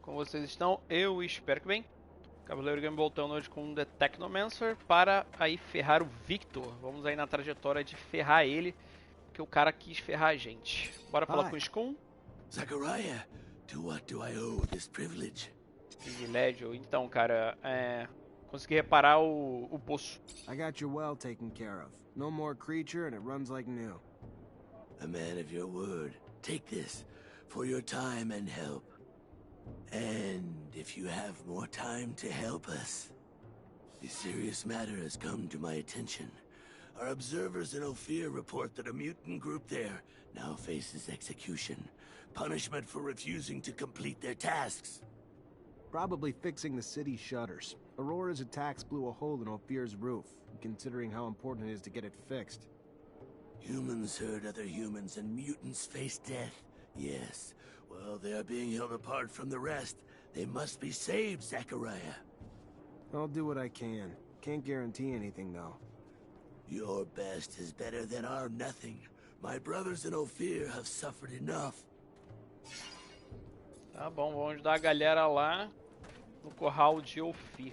Como vocês estão? Eu espero que bem. Cavalleiro Gamer voltando hoje com The Technomancer para aí ferrar o Victor. Vamos aí na trajetória de ferrar ele, porque o cara quis ferrar a gente. Bora falar com o Scum? Zachariah, to what do I owe this privilege? Privilégio. Então, cara, consegui reparar o poço. I got your well taken care of. No more creature and it runs like new. A man of your word. Take this for your time and help. And if you have more time to help us. A serious matter has come to my attention. Our observers in Ophir report that a mutant group there now faces execution. Punishment for refusing to complete their tasks. Probably fixing the city's shutters. Aurora's attacks blew a hole in Ophir's roof, considering how important it is to get it fixed. Humans hurt other humans and mutants face death. Yes. Well, they are being held apart from the rest. They must be saved, Zachariah. I'll do what I can. Can't guarantee anything, though. Your best is better than our nothing. My brothers in Ophir have suffered enough. Tá bom, vamos ajudar a galera lá no curral de Ophir.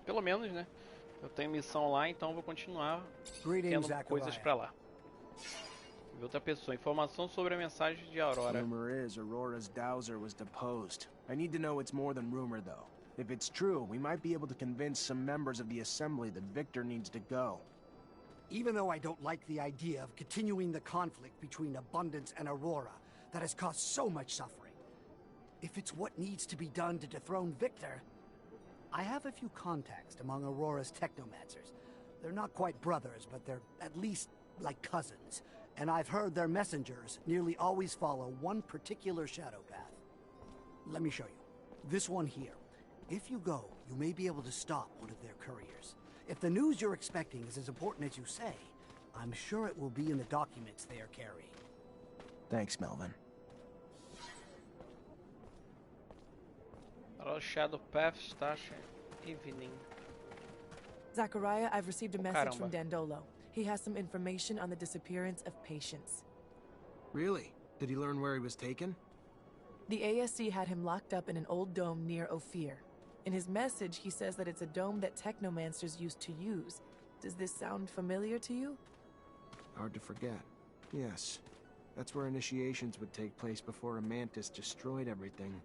Pelo menos, né? Eu tenho missão lá, então vou continuar tendo coisas pra lá. E outra pessoa, informação sobre a mensagem de Aurora. Rumor is Aurora's dowser was deposed. I need to know it's more than rumor, though. If it's true, we might be able to convince some members of the Assembly that Victor needs to go. Even though I don't like the idea of continuing the conflict between Abundance and Aurora that has caused so much suffering, if it's what needs to be done to dethrone Victor, I have a few contacts among Aurora's Technomancers. They're not quite brothers, but they're at least like cousins. And I've heard their messengers nearly always follow one particular shadow path. Let me show you. This one here. If you go, you may be able to stop one of their couriers. If the news you're expecting is as important as you say, I'm sure it will be in the documents they are carrying. Thanks, Melvin. Shadow Path, Stasha, Evening. Zachariah, I've received a message Caramba. from Dandolo. He has some information on the disappearance of Patience. Really? Did he learn where he was taken? The ASC had him locked up in an old dome near Ophir. In his message, he says that it's a dome that Technomancers used to use. Does this sound familiar to you? Hard to forget. Yes. That's where initiations would take place before a mantis destroyed everything.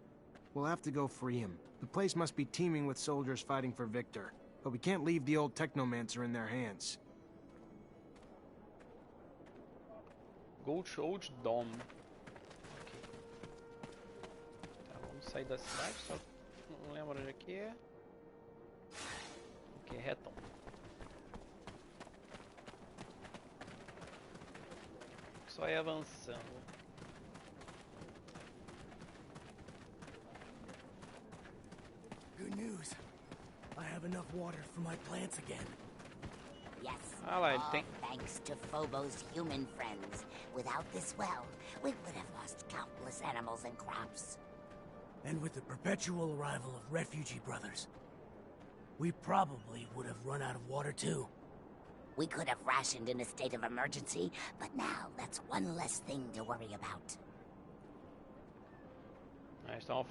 We'll have to go free him. The place must be teeming with soldiers fighting for Victor. But we can't leave the old Technomancer in their hands. Gold Dome. Ok. Tá, vamos sair da cidade, só não lembro onde é que é. Ok, retão. Só ir avançando. Good news. I have enough water for my plants again. Yes, Ah lá, ele tem. thanks to Phobos' human friends. Without this well, we would have lost countless animals and crops. And with the perpetual arrival of refugee brothers, we probably would have run out of water too. We could have rationed in a state of emergency, but now that's one less thing to worry about. Então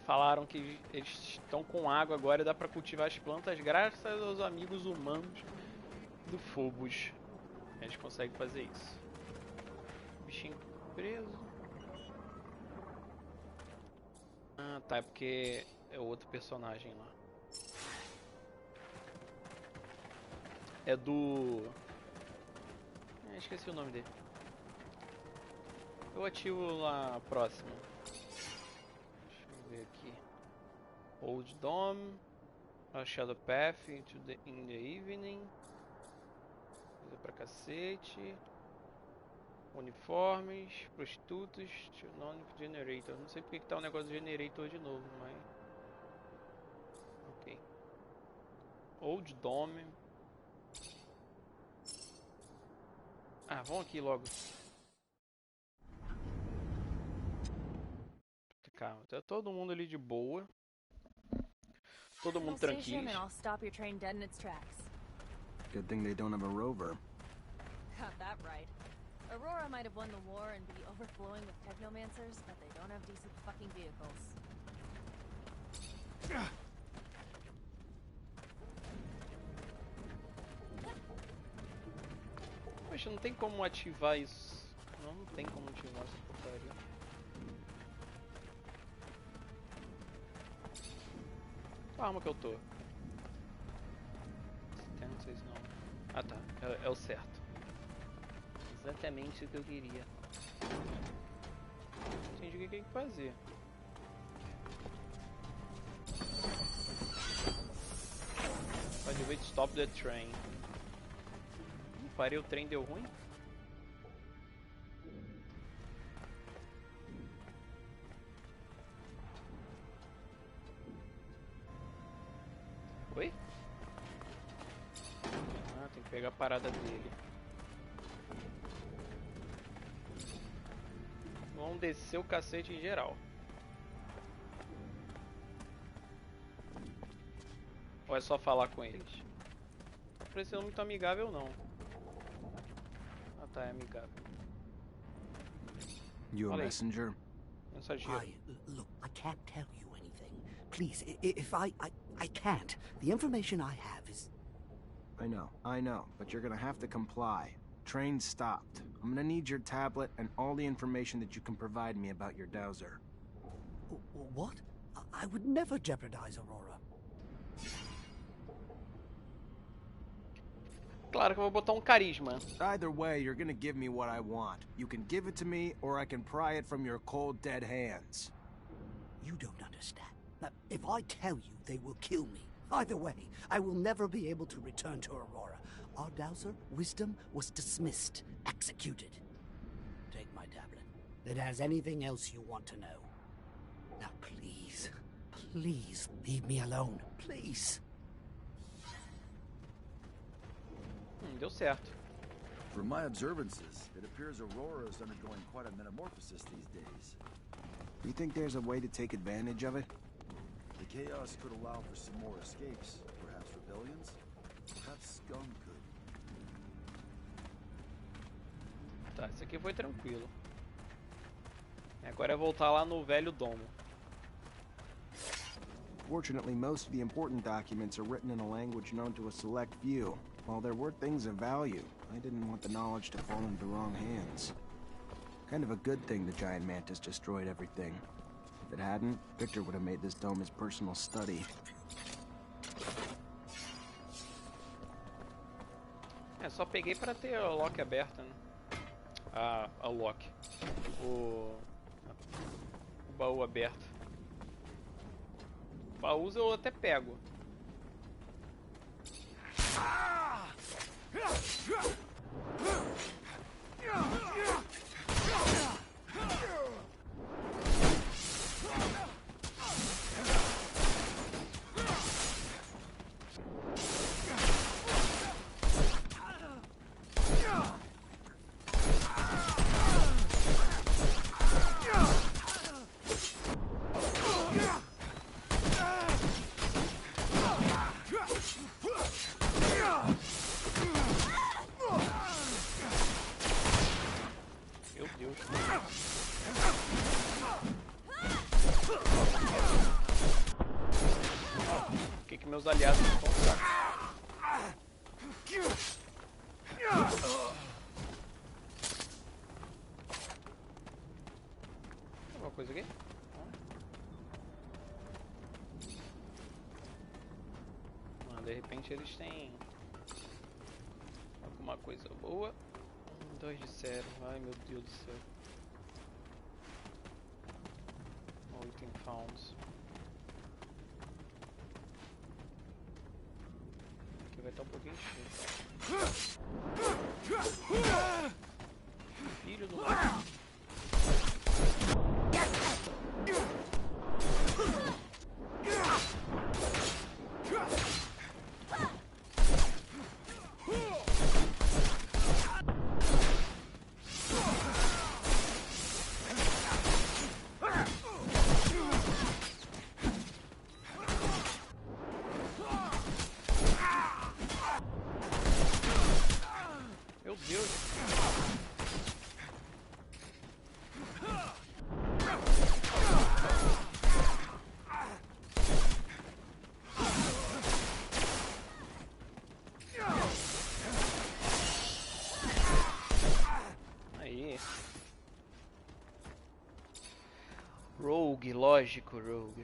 falaram que eles estão com água agora e dá pra cultivar as plantas graças aos amigos humanos do Phobos. Eles conseguem fazer isso. Bichinho preso. Ah, tá, é porque é outro personagem lá. É do... esqueci o nome dele. Eu ativo lá próximo. Deixa eu ver aqui. Old Dome. A Shadow Path in the Evening. Coisa pra cacete. Uniformes, prostitutas, Generator. Não sei porque que tá o negócio do Generator de novo, mas... Ok. Old Dome. Ah, vamos aqui logo. Calma, tá todo mundo ali de boa. Todo mundo tranquilo. Good thing they don't have a rover. Got that right. Aurora might have won the war and be overflowing with Technomancers, but they don't have decent fucking vehicles. Poxa, não tem como ativar isso. Não tem como ativar essa porcaria. Qual arma que eu tô? Não. Ah tá, é o certo. Exatamente o que eu queria. Entendi o que tem que fazer. Pode ver, stop the train. Parei, o trem deu ruim? Oi? Ah, tem que pegar a parada dele. Vamos descer o cacete em geral. Ou é só falar com eles? Não precisa muito amigável não. Ah tá, é amigável. You a messenger? Mensageiro. Look, I can't tell you anything. Please, if I can't. The information I have is... I know, but you're gonna have to comply. Train stopped. I'm gonna need your tablet and all the information that you can provide me about your dowser. What? I would never jeopardize Aurora. Claro que eu vou botar carisma. Either way, you're gonna give me what I want. You can give it to me, or I can pry it from your cold, dead hands. You don't understand. Now, if I tell you, they will kill me. Either way, I will never be able to return to Aurora. Our dowser, Wisdom, was dismissed, executed. Take my tablet. It has anything else you want to know. Now please, please leave me alone. Please. Deu certo. From my observances, it appears Aurora is undergoing quite a metamorphosis these days. You think there's a way to take advantage of it? The chaos could allow for some more escapes, perhaps rebellions, perhaps scum could. Tá, isso aqui foi tranquilo. Agora é voltar lá no velho domo. Fortunately, most of the important documents are written in a language known to a select few. While there were things of value, I didn't want the knowledge to fall into the wrong hands. Kind of a good thing the giant mantis destroyed everything. If it hadn't, Victor would have made this dome his personal study. É, só peguei pra ter a lock aberta, né? A lock. O baú aberto. Baús eu até pego. Meus aliados estão fracos. Alguma coisa aqui? De repente eles têm alguma coisa boa. 2 de 0. Ai meu Deus do céu. Item found. Vai estar um pouquinho cheio. Filho do mar. Rogue, lógico, Rogue.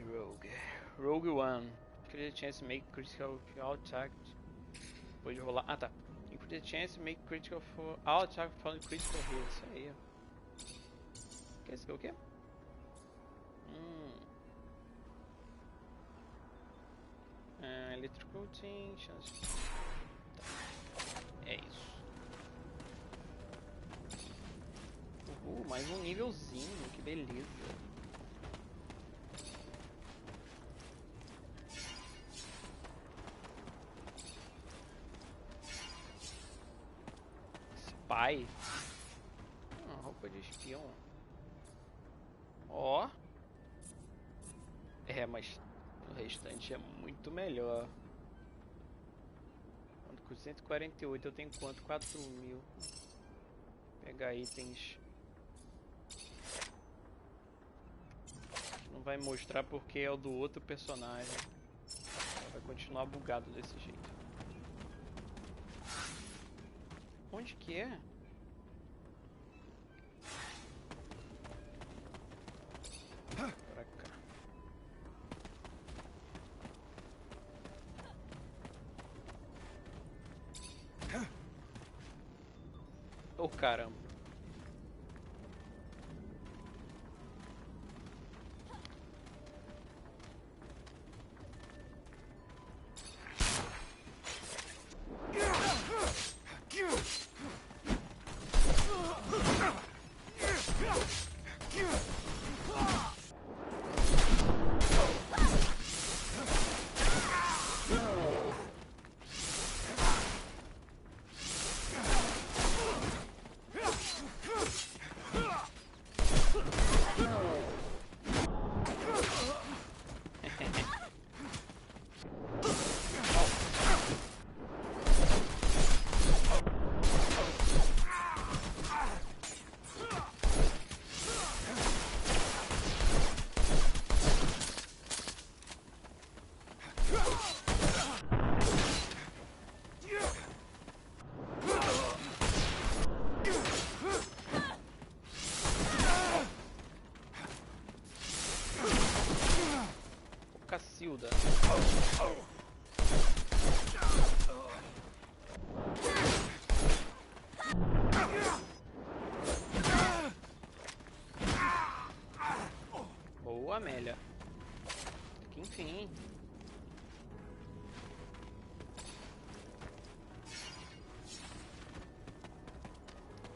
Rogue One. Increase the chance to make critical all attack. Depois de rolar. Ah, tá. Increase the chance to make critical for all attack following critical hit. Isso aí, ó. Quer saber o quê? Electrocuting, chance. Tá. É isso. Mais um nívelzinho, que beleza. Spy? Roupa de espião. Ó. Mas o restante é muito melhor. Com 148 eu tenho quanto? 4.000. Pegar itens. Não vai mostrar porque é o do outro personagem. Vai continuar bugado desse jeito. Onde que é? Pra cá. Oh, caramba. Cacilda. Boa, Amelia. Que enfim.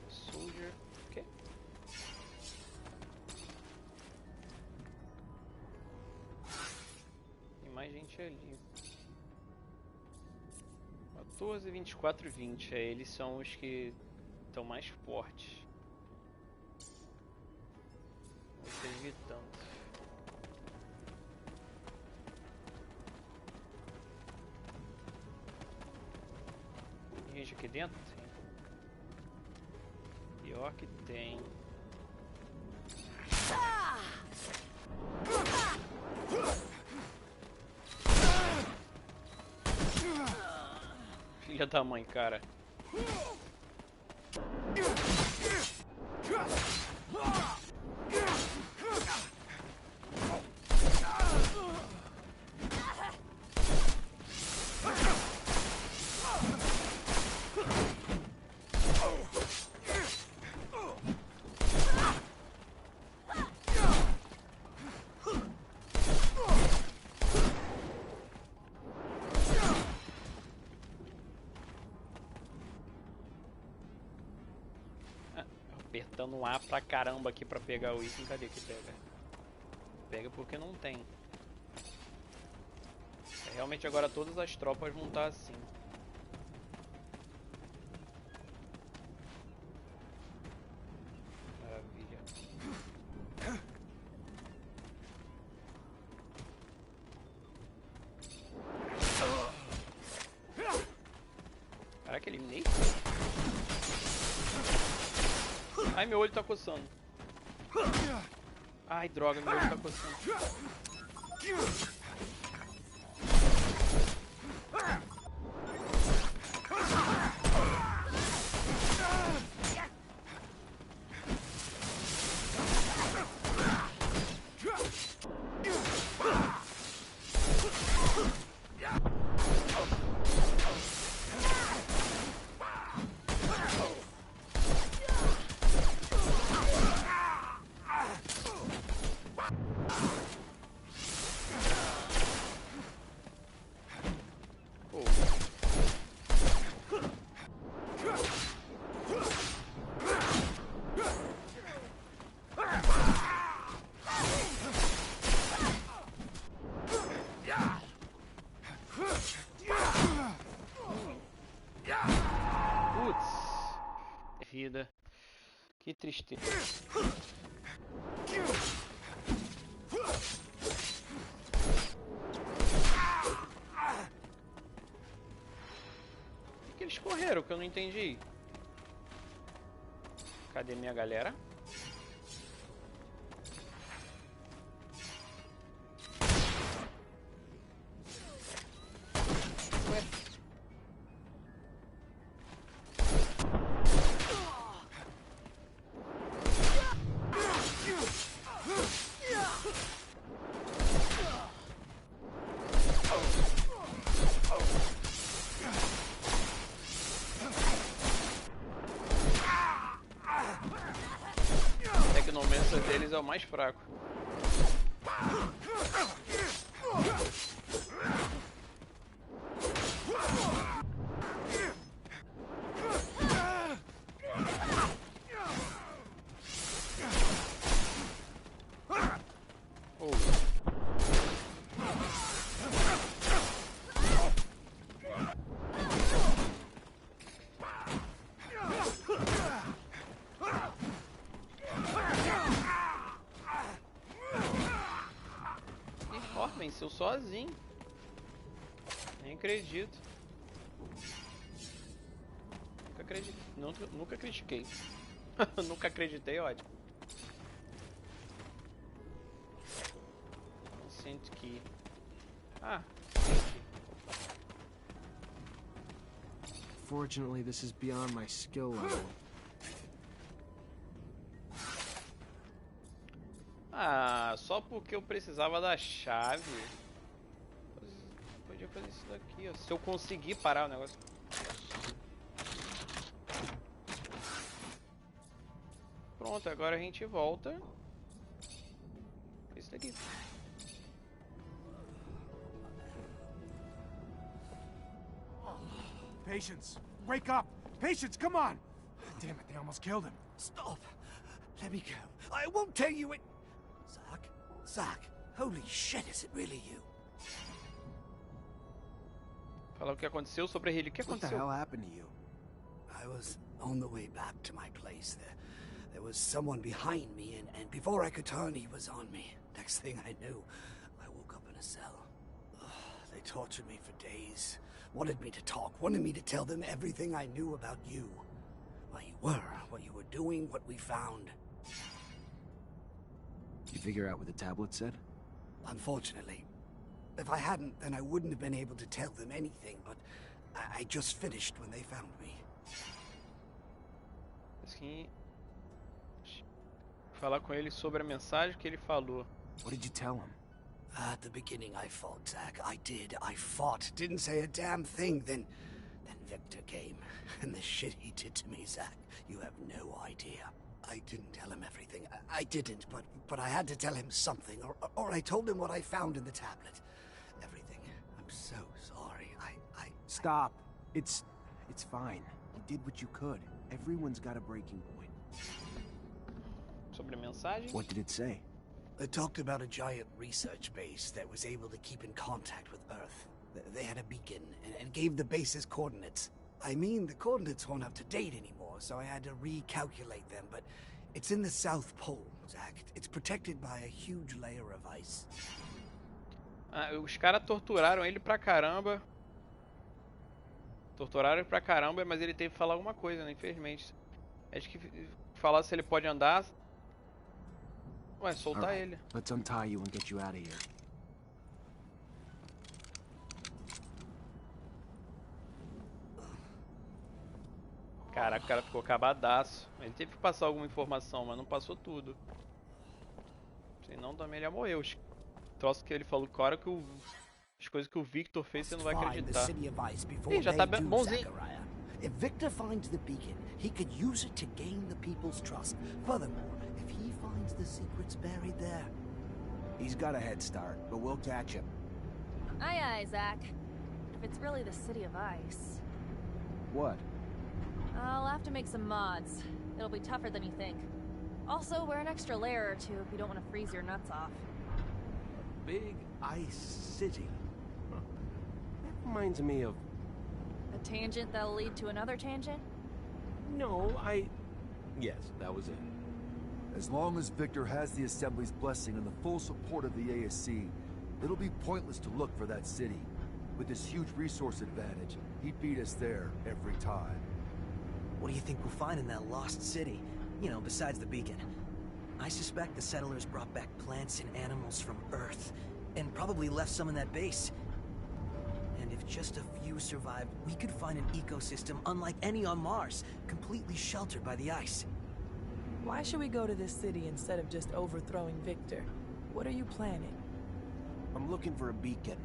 Soldier. O quê? Tem mais gente ali. 14, 24 e 20. Eles são os que estão mais fortes. Vou servir tanto. Tem gente aqui dentro? Tem. Pior que tem. Filha da mãe, cara. Apertando A pra caramba aqui pra pegar o item. Cadê que pega? Pega porque não tem. Realmente agora todas as tropas vão estar assim. Maravilha. Caraca, eliminei? Ai, meu olho tá coçando. Ai, droga, meu olho tá coçando. Que tristeza. Por que eles correram que eu não entendi? Cadê minha galera? O Technomancer deles é o mais fraco. Venceu sozinho. Nem acredito. Nunca critiquei. Nunca acreditei, ótimo. Sinto que... Ah, Fortunately, this is beyond my skill level. Ah, só porque eu precisava da chave. Podia fazer isso daqui, ó. Se eu conseguir parar o negócio. Pronto, agora a gente volta. Isso daqui. Patience, wake up! Patience, come on! Damn it, they almost killed him. Stop! Let me go. I won't tell you it. Zach, holy shit, is it really you? Falar o que aconteceu sobre ele. O que What the aconteceu? hell happened to you? I was on the way back to my place. There was someone behind me, and before I could turn, he was on me. Next thing I knew, I woke up in a cell. Ugh, they tortured me for days. Wanted me to talk, wanted me to tell them everything I knew about you. Where you were, what you were doing, what we found. Did you figure out what the tablet said? Unfortunately. If I hadn't, then I wouldn't have been able to tell them anything, but I just finished when they found me. Assim, falar com ele sobre a mensagem que ele falou. What did you tell him? At the beginning I fought, Zach. I did. I fought. Didn't say a damn thing. Then Victor came. And the shit he did to me, Zach. You have no idea. I didn't tell him everything. I didn't, but I had to tell him something. Or I told him what I found in the tablet. Everything. I'm so sorry. Stop. It's fine. You did what you could. Everyone's got a breaking point. Sobre a mensagem? What did it say? It talked about a giant research base that was able to keep in contact with Earth. They had a beacon and gave the base's coordinates. I mean, the coordinates weren't up to date anymore, so I had to recalculate them, but it's in the South Pole, Zach. It's protected by a huge layer of ice. Ah, os caras torturaram ele pra caramba. Torturaram ele pra caramba, mas ele teve que falar alguma coisa, né? Infelizmente. Acho que falar se ele pode andar. Ué, soltar ele. Let's untie you and get you out of here. Caraca, o cara ficou acabadaço. Ele teve que passar alguma informação, mas não passou tudo. Senão também ele ia morrer. Os troços que ele falou, cara, que as coisas que o Victor fez, você não vai acreditar. Ih, já tá bonzinho. If Victor finds the beacon, he could use it to gain the people's trust. Furthermore, if he finds the secrets buried there, He's got a head start, but we'll catch him. Aye, aye, Zach. If it's really the City of Ice. What? I'll have to make some mods. It'll be tougher than you think. Also, wear an extra layer or two if you don't want to freeze your nuts off. Big ice city. That reminds me of... A tangent that'll lead to another tangent? No, Yes, that was it. As long as Victor has the Assembly's blessing and the full support of the ASC, it'll be pointless to look for that city. With his huge resource advantage, he'd beat us there every time. What do you think we'll find in that lost city? You know, besides the beacon. I suspect the settlers brought back plants and animals from Earth, and probably left some in that base. And if just a few survived, we could find an ecosystem unlike any on Mars, completely sheltered by the ice. Why should we go to this city instead of just overthrowing Victor? What are you planning? I'm looking for a beacon.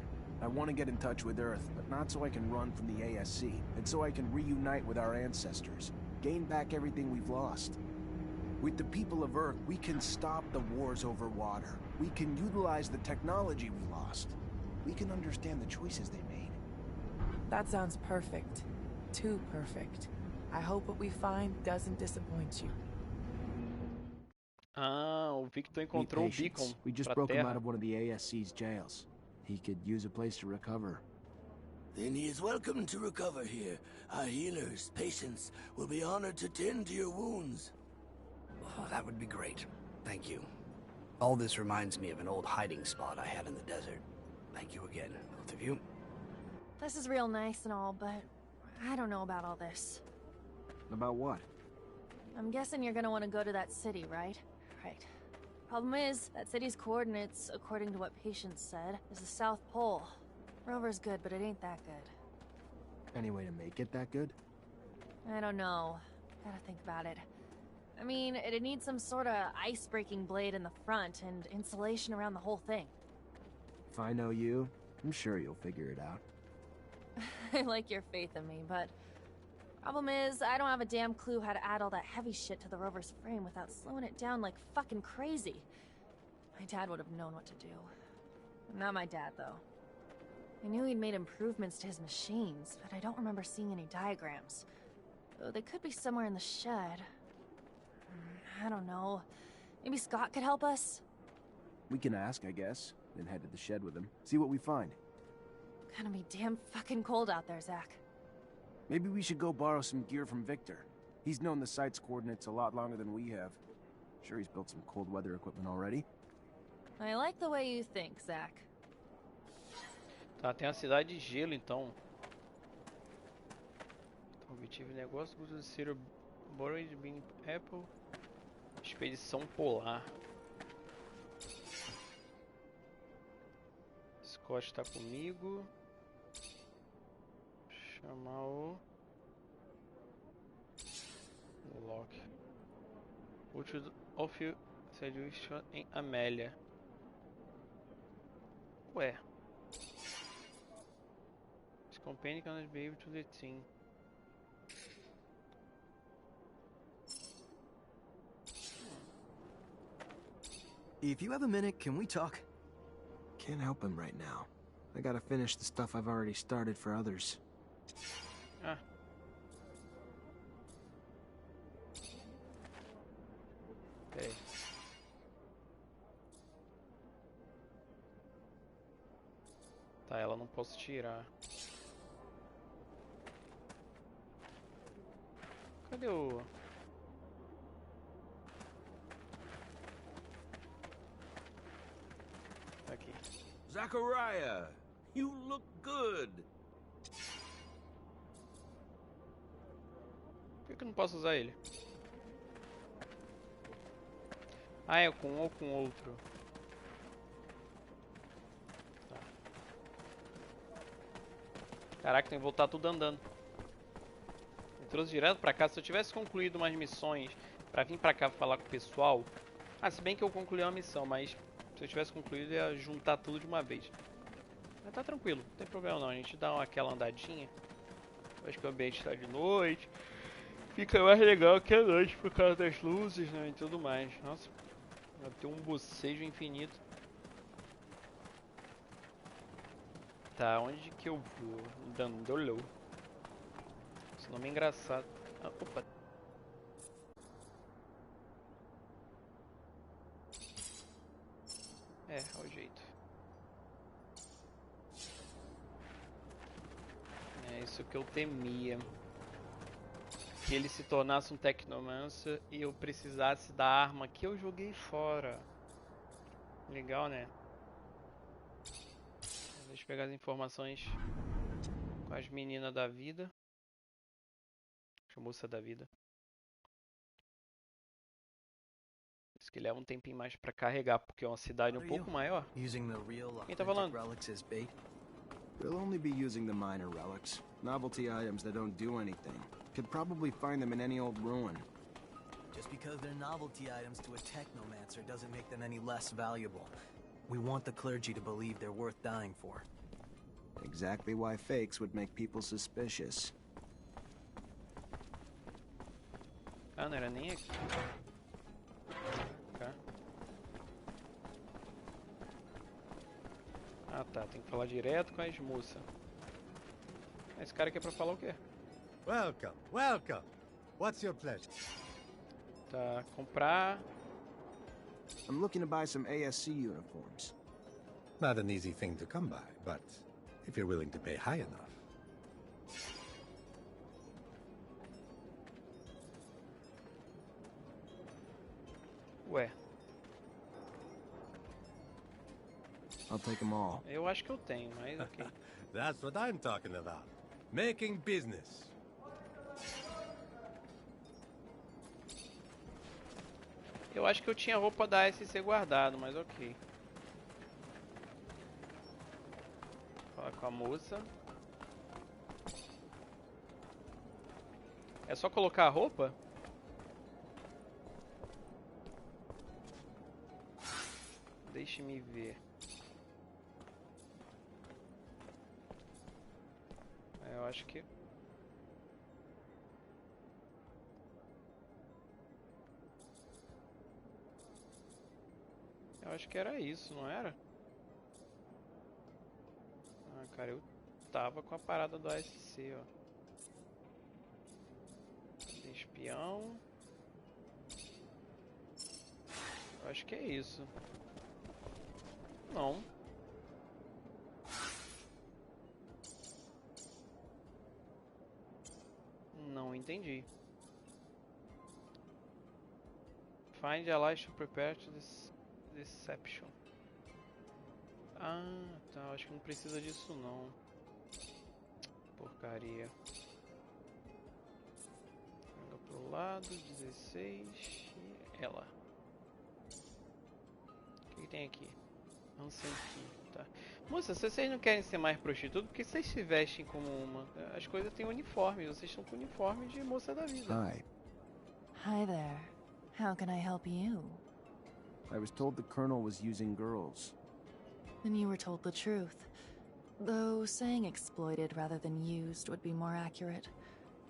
I want to get in touch with Earth, but not so I can run from the ASC, and so I can reunite with our ancestors, gain back everything we've lost. With the people of Earth, we can stop the wars over water. We can utilize the technology we lost. We can understand the choices they made. That sounds perfect. Too perfect. I hope what we find doesn't disappoint you. Ah, o Victor encontrou o beacon. We just broke him out of one of the ASC's jails. He could use a place to recover. Then he is welcome to recover here. Our healers, patients, will be honored to tend to your wounds. Oh, that would be great. Thank you. All this reminds me of an old hiding spot I had in the desert. Thank you again, both of you. This is real nice and all, but I don't know about all this. About what? I'm guessing you're gonna want to go to that city, right? Right. Problem is, that city's coordinates, according to what Patience said, is the South Pole. Rover's good, but it ain't that good. Any way to make it that good? I don't know. Gotta think about it. I mean, it'd need some sort of ice-breaking blade in the front and insulation around the whole thing. If I know you, I'm sure you'll figure it out. I like your faith in me, but... Problem is, I don't have a damn clue how to add all that heavy shit to the rover's frame without slowing it down like fucking crazy. My dad would have known what to do. Not my dad, though. I knew he'd made improvements to his machines, but I don't remember seeing any diagrams. Though they could be somewhere in the shed. I don't know. Maybe Scott could help us? We can ask, I guess, then head to the shed with him. See what we find. Gonna be damn fucking cold out there, Zach. Maybe we should go borrow some gear from Victor. He's known the site's coordinates a lot longer than we have. Sure, he's built some cold weather equipment already. I like the way you think, Zach. Tá, tem a cidade de gelo, então. Obtive negócio, uso de Ciro Borrowed Bean Apple. Expedição Polar. Scott tá comigo. Chamar o Loki. Útil of Seduction em Amelia. Ué. This companion cannot be able to the team. If you have a minute, can we talk? Can't help him right now. I gotta finish the stuff I've already started for others. Ah. Peraí. Tá, ela não posso tirar. Cadê o... Aqui. Zachariah, you look good. Por que eu não posso usar ele? Ah, é com um ou com outro. Tá. Caraca, tem que voltar tudo andando. Me trouxe direto pra cá. Se eu tivesse concluído umas missões pra vir pra cá falar com o pessoal... Ah, se bem que eu concluí uma missão, mas se eu tivesse concluído ia juntar tudo de uma vez. Mas tá tranquilo, não tem problema não. A gente dá aquela andadinha. Eu acho que o ambiente tá de noite. Fica mais legal que a noite por causa das luzes, né, e tudo mais. Nossa, vai ter um bocejo infinito. Tá, onde que eu vou? Dandolo. Esse nome é engraçado. Ah, opa. É o jeito. É isso que eu temia. que ele se tornasse um Technomancer e eu precisasse da arma que eu joguei fora. Legal, né? Deixa eu pegar as informações com as meninas da vida. A moça da vida. Isso que leva um tempinho mais pra carregar, porque é uma cidade um pouco maior. Quem tá falando? We'll only be using the minor relics. Novelty items that don't do anything. Could probably find them in any old ruin. Just because they're novelty items to a Technomancer doesn't make them any less valuable. We want the clergy to believe they're worth dying for. Exactly why fakes would make people suspicious. Ah, não era nem aqui. Cá. Ah tá, tem que falar direto com as moças. Esse cara aqui é pra falar o quê? Welcome, welcome. What's your pleasure? Tá, comprar. I'm looking to buy some ASC uniforms. Not an easy thing to come by, but if you're willing to pay high enough. Ué. I'll take them all. Eu acho que eu tenho, mas ok. That's what I'm talking about. Making business. Eu acho que eu tinha roupa da SC guardado, mas ok. Falar com a moça. É só colocar a roupa? Deixe-me ver. Eu acho que... Eu acho que era isso, não era? Ah, cara, eu tava com a parada do ASC, ó. Espião. Eu acho que é isso. Não. Não entendi. Find allies to prepare to deception. Ah, tá. Acho que não precisa disso não. Porcaria. Joga pro lado, 16 e ela. O que tem aqui? Tá. Moça, se vocês não querem ser mais prostitutas, por que vocês se vestem como uma? As coisas têm uniforme, vocês estão com uniforme de moça da vida. Hi. Hi there. How can I help you? I was told the Colonel was using girls. Then you were told the truth. Though saying exploited rather than used would be more accurate.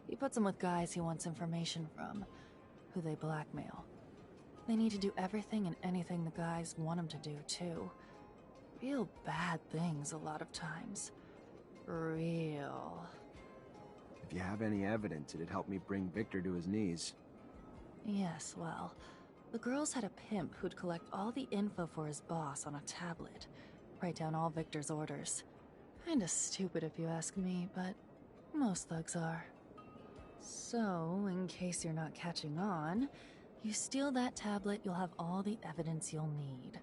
He puts them with guys he wants information from, who they blackmail. They need to do everything and anything the guys want them to do, too. Real bad things a lot of times. Real. If you have any evidence, it'd help me bring Victor to his knees. Yes, well, the girls had a pimp who'd collect all the info for his boss on a tablet. Write down all Victor's orders. Kinda stupid if you ask me, but most thugs are. So, in case you're not catching on, you steal that tablet, you'll have all the evidence you'll need.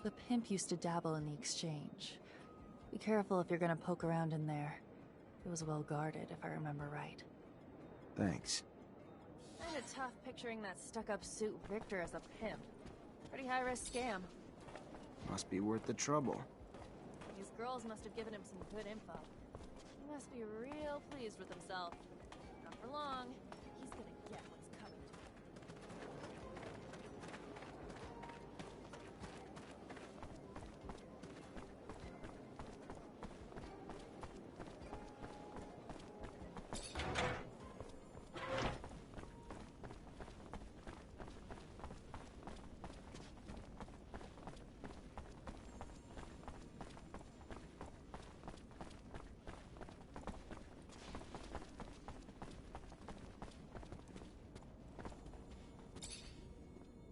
The pimp used to dabble in the exchange. Be careful if you're gonna poke around in there. It was well guarded, if I remember right. Thanks. Kinda tough picturing that stuck-up suit Victor as a pimp. Pretty high-risk scam. Must be worth the trouble. These girls must have given him some good info. He must be real pleased with himself. Not for long, he's gonna get what's coming to him.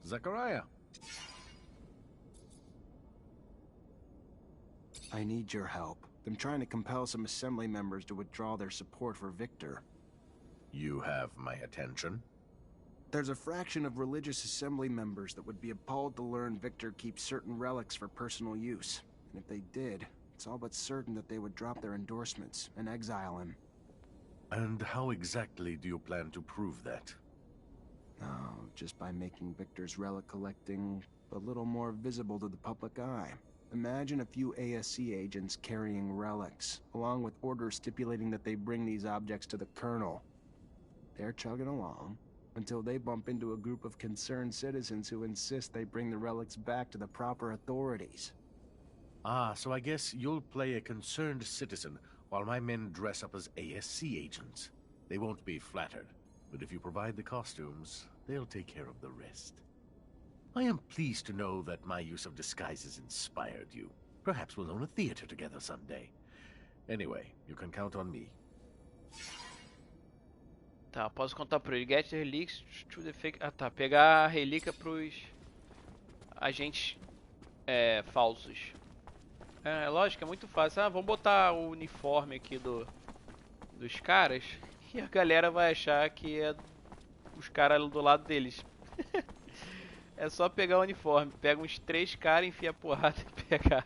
Zachariah. I need your help. I'm trying to compel some assembly members to withdraw their support for Victor. You have my attention. There's a fraction of religious assembly members that would be appalled to learn Victor keeps certain relics for personal use. And if they did, it's all but certain that they would drop their endorsements and exile him. And how exactly do you plan to prove that? Oh, just by making Victor's relic collecting a little more visible to the public eye. Imagine a few ASC agents carrying relics, along with orders stipulating that they bring these objects to the Colonel. They're chugging along until they bump into a group of concerned citizens who insist they bring the relics back to the proper authorities. Ah, so I guess you'll play a concerned citizen while my men dress up as ASC agents. They won't be flattered, but if you provide the costumes, they'll take care of the rest. I am pleased to know that my use of disguises inspired you. Perhaps we'll own a theater together someday. Anyway, you can count on me. Tá, posso contar pro ele. Get the relics to the fake... Ah tá, pegar a relíquia pros agentes falsos. É lógico, é muito fácil. Ah, vamos botar o uniforme aqui dos caras e a galera vai achar que é os caras do lado deles. É só pegar o uniforme, pega uns 3 caras, enfia a porrada e pega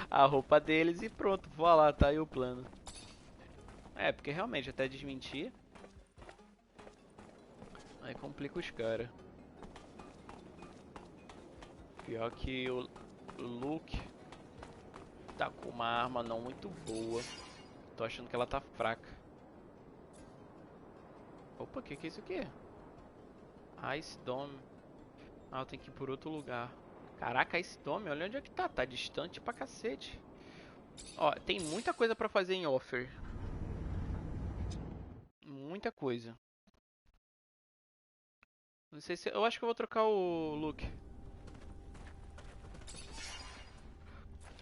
a roupa deles e pronto, vou lá, tá aí o plano. É, porque realmente até desmentir aí complica os caras. Pior que o Luke tá com uma arma não muito boa. Tô achando que ela tá fraca. Opa, que é isso aqui? Ice Dome. Ah, eu tenho que ir por outro lugar. Caraca, Ice Dome, olha onde é que tá. Tá distante pra cacete. Ó, tem muita coisa pra fazer em Offer. Muita coisa. Não sei se... Eu acho que eu vou trocar o look.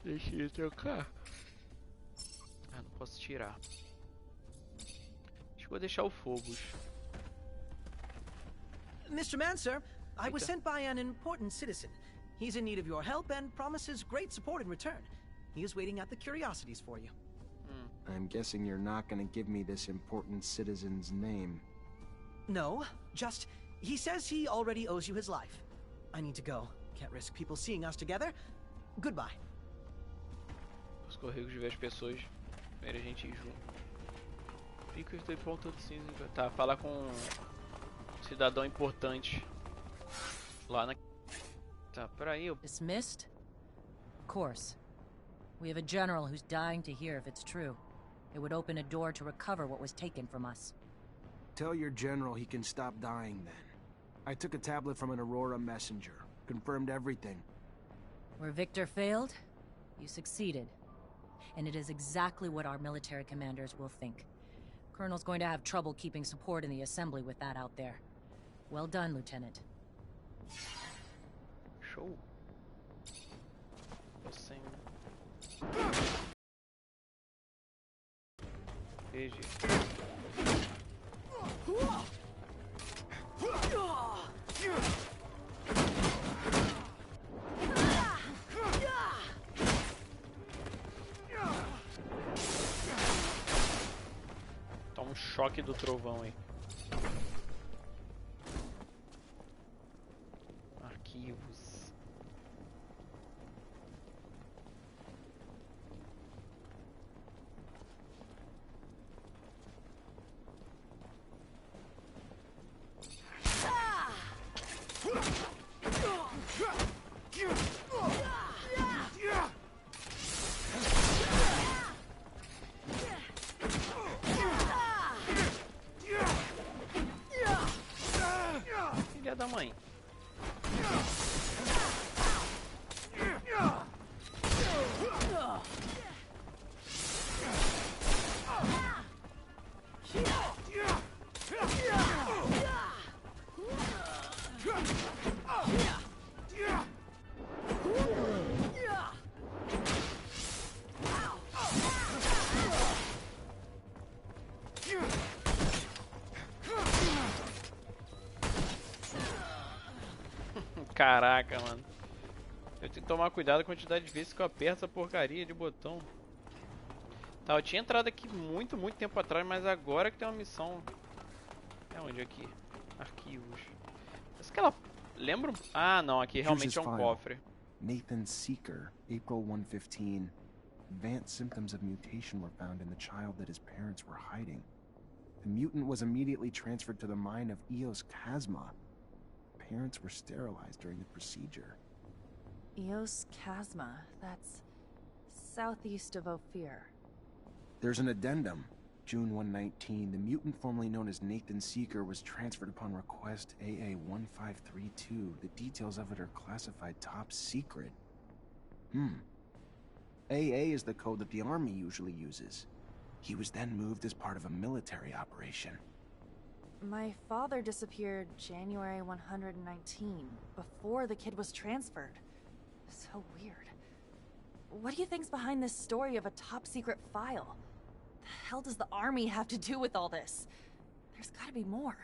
Deixa eu trocar. Ah, não posso tirar. Acho que vou deixar o Fogos. Mr. Mancer, I was sent by an important citizen. He's in need of your help and promises great support in return. He is waiting at the curiosities for you. I'm guessing you're not gonna give me this important citizen's name. No, just... he says he already owes you his life. I need to go. Can't risk people seeing us together. Goodbye. Os correios de ver as pessoas verem a gente ir junto. Fica de ponto de cinza. Tá, falar com um cidadão importante lá na... Tá, peraí. Dismissed? Of course. We have a general who's dying to hear if it's true. It would open a door to recover what was taken from us. Tell your general he can stop dying then. I took a tablet from an Aurora messenger. Confirmed everything. Where Victor failed, you succeeded. And it is exactly what our military commanders will think. Colonel's going to have trouble keeping support in the assembly with that out there. Well done, Lieutenant. Show. Assim. GG. Tá um choque do trovão aí. Arquivos. Filha da mãe. Caraca, mano. Eu tenho que tomar cuidado com a quantidade de vezes que eu aperto essa porcaria de botão. Tá, eu tinha entrado aqui muito tempo atrás, mas agora que tem uma missão É onde aqui? Arquivos. Parece que ela lembra... Ah, não. Aqui realmente é um cofre. Nathan Seeker, April 115. Advanced symptoms of mutation were found in the child that his parents were hiding. The mutant was immediately transferred to the mine of Eos Chasma. Parents were sterilized during the procedure. Eos Chasma, that's southeast of Ophir. There's an addendum. June 119, the mutant formerly known as Nathan Seeker was transferred upon request AA-1532. The details of it are classified top secret. AA is the code that the Army usually uses. He was then moved as part of a military operation. My father disappeared January 119, before the kid was transferred. So weird. What do you think's behind this story of a top-secret file? The hell does the Army have to do with all this? There's gotta be more.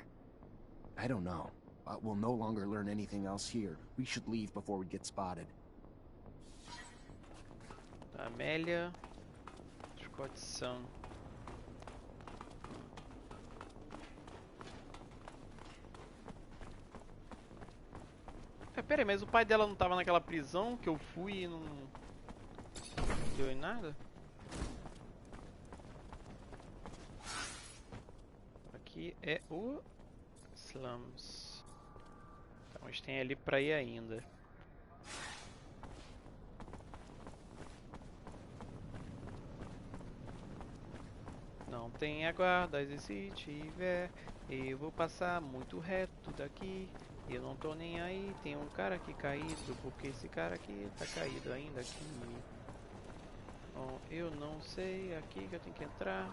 I don't know, but we'll no longer learn anything else here. We should leave before we get spotted. Amelia, discussão. Pera aí, mas o pai dela não tava naquela prisão que eu fui e não deu em nada? Aqui é o Slums. Então a gente tem ali pra ir ainda. Não tem aguardas e se tiver, eu vou passar muito reto daqui. Eu não tô nem aí, tem um cara aqui caído, porque esse cara aqui tá caído ainda aqui. Bom, eu não sei, aqui que eu tenho que entrar.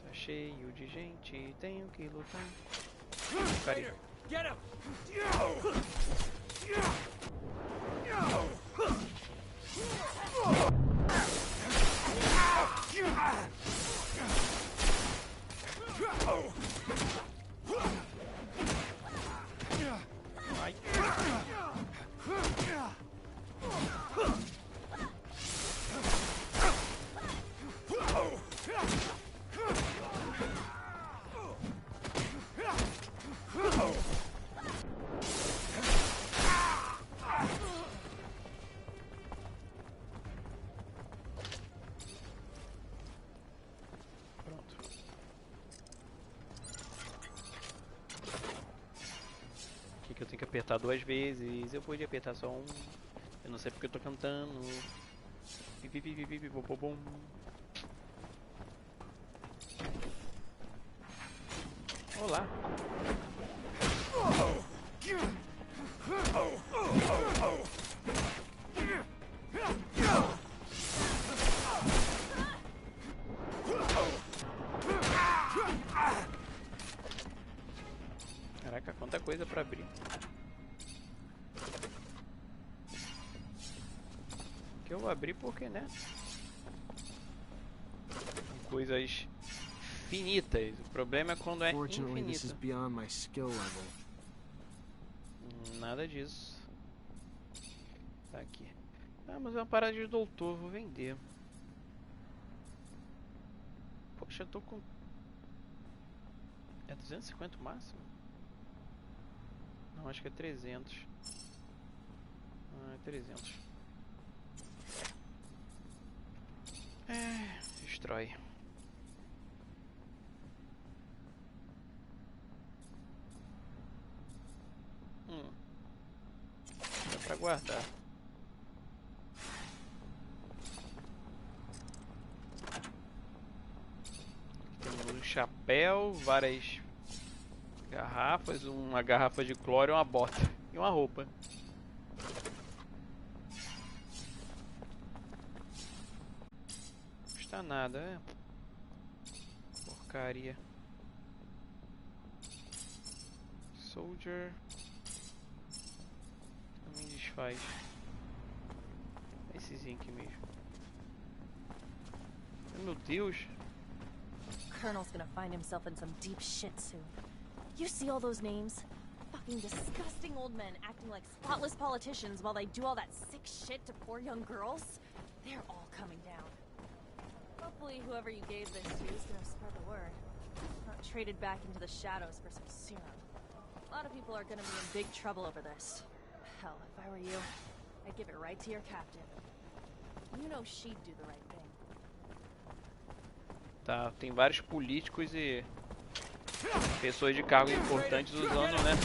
Tá cheio de gente, tenho que lutar. Carinha. Ai. Que eu tenho que apertar 2 vezes, eu podia apertar só um. Eu não sei porque eu tô cantando. Bom. Olá. Caraca, quanta coisa pra abrir. Que eu vou abrir porque, né? Coisas finitas. O problema é quando é infinito. Nada disso. Tá aqui. Ah, mas é uma parada de doutor, vou vender. Poxa, eu tô com... É 250 o máximo? Não, acho que é 300. Ah, é 300. Destrói. Dá pra guardar. Temos um chapéu, várias garrafas, uma garrafa de cloro, uma bota e uma roupa. Não custa nada, é? Porcaria. Soldier. Também desfaz. Esse zinc mesmo. Meu Deus. Colonel's gonna find himself in some deep shit soon. You see all those names? Fuck Fucking disgusting old men acting like spotless politicians while they do all that sick shit to poor young girls. They're all coming down. Hopefully whoever you gave this to is gonna spread the word. Not traded back into the shadows for some serum. A lot of people are gonna be in big trouble over this. Hell, if I were you, I'd give it right to your captain. You know she'd do the right thing. Tá, tem vários políticos e pessoas de cargos importantes usando, né,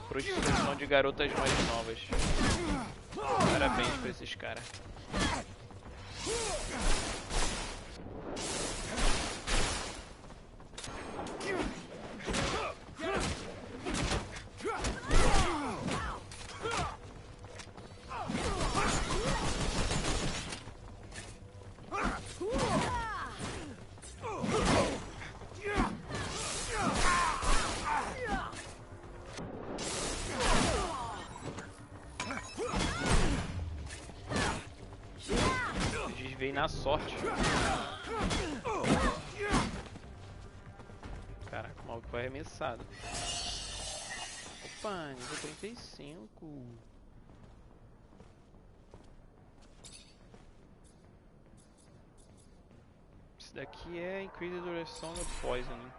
prostituição de garotas mais novas. Parabéns pra esses caras. Desviei na sorte. Caraca, o maluco foi arremessado. Opa, nível 35. Esse daqui é increase the duration of poisoning.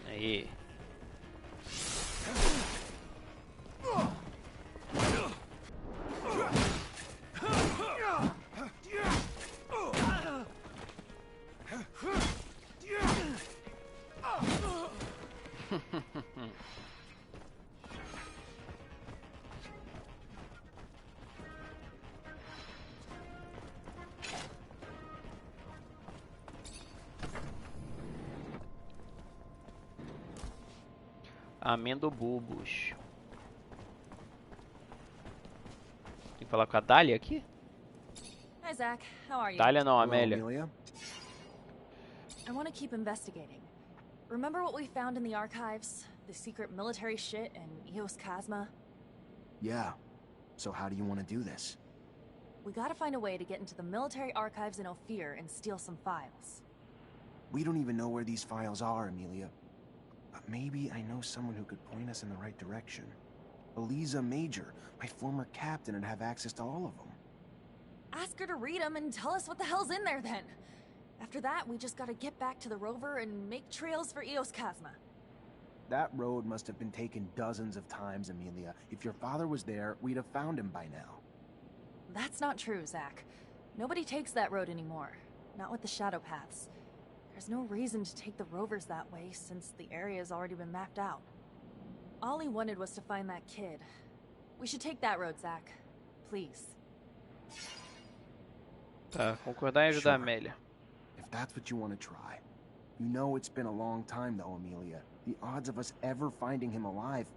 Aí. Amendobubos. Tem que falar com a Dália aqui? Hi, Zach. How are you? Dália não, Amelia. Amelia? I want to keep investigating. Remember what we found in the archives? The secret military shit and Eos Chasma? Yeah. So how do you want to do this? We gotta find a way to get into the military archives in Ophir and steal some files. We don't even know where these files are, Amelia. But maybe I know someone who could point us in the right direction. Eliza Major, my former captain, would have access to all of them. Ask her to read them and tell us what the hell's in there then. After that, we just gotta get back to the rover and make trails for Eos Chasma. That road must have been taken dozens of times, Amelia. If your father was there, we'd have found him by now. That's not true, Zach. Nobody takes that road anymore. Not with the shadow paths. There's no reason to take the rovers that way, since the area's already been mapped out. All he wanted was to find that kid. We should take that road, Zach. Please. Tá, concordar em ajudar a Amelia. If that's what you want to try. You know it's been a long time, though, Amelia. The odds of us ever finding him alive...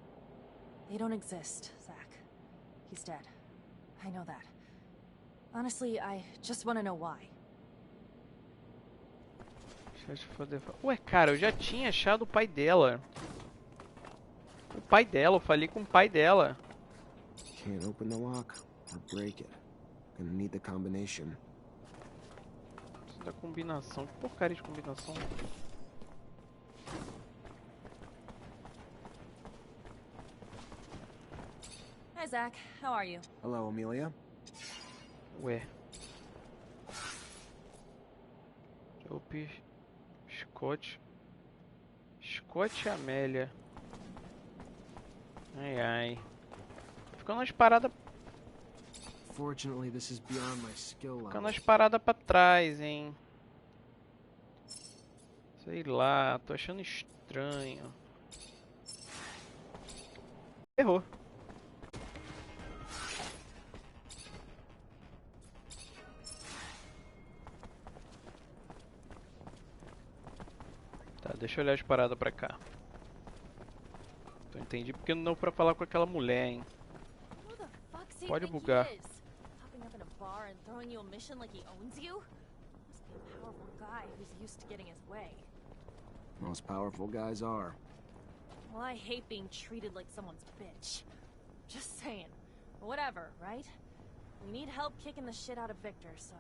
They don't exist, Zach. He's dead. I know that. Honestly, I just want to know why. Ué, cara, eu já tinha achado o pai dela. O pai dela, eu falei com o pai dela. Can't open the lock or break it. Gonna need the combination. Precisa da combinação. Que porcaria de combinação. Hi, Zach. How are you? Hello, Amelia. Ué. Chope. Scott. Scott e Amelia. Ai ai. Ficando umas paradas Unfortunately, this is beyond my skill level. Ficando as paradas pra trás, hein? Sei lá, tô achando estranho. Errou. Tá, deixa eu olhar as paradas pra cá. Então entendi porque não deu pra falar com aquela mulher, hein? Pode bugar. Most powerful guys are. Well, I hate being treated like someone's bitch. Just saying. Whatever, right? We need help kicking the shit out of Victor, so...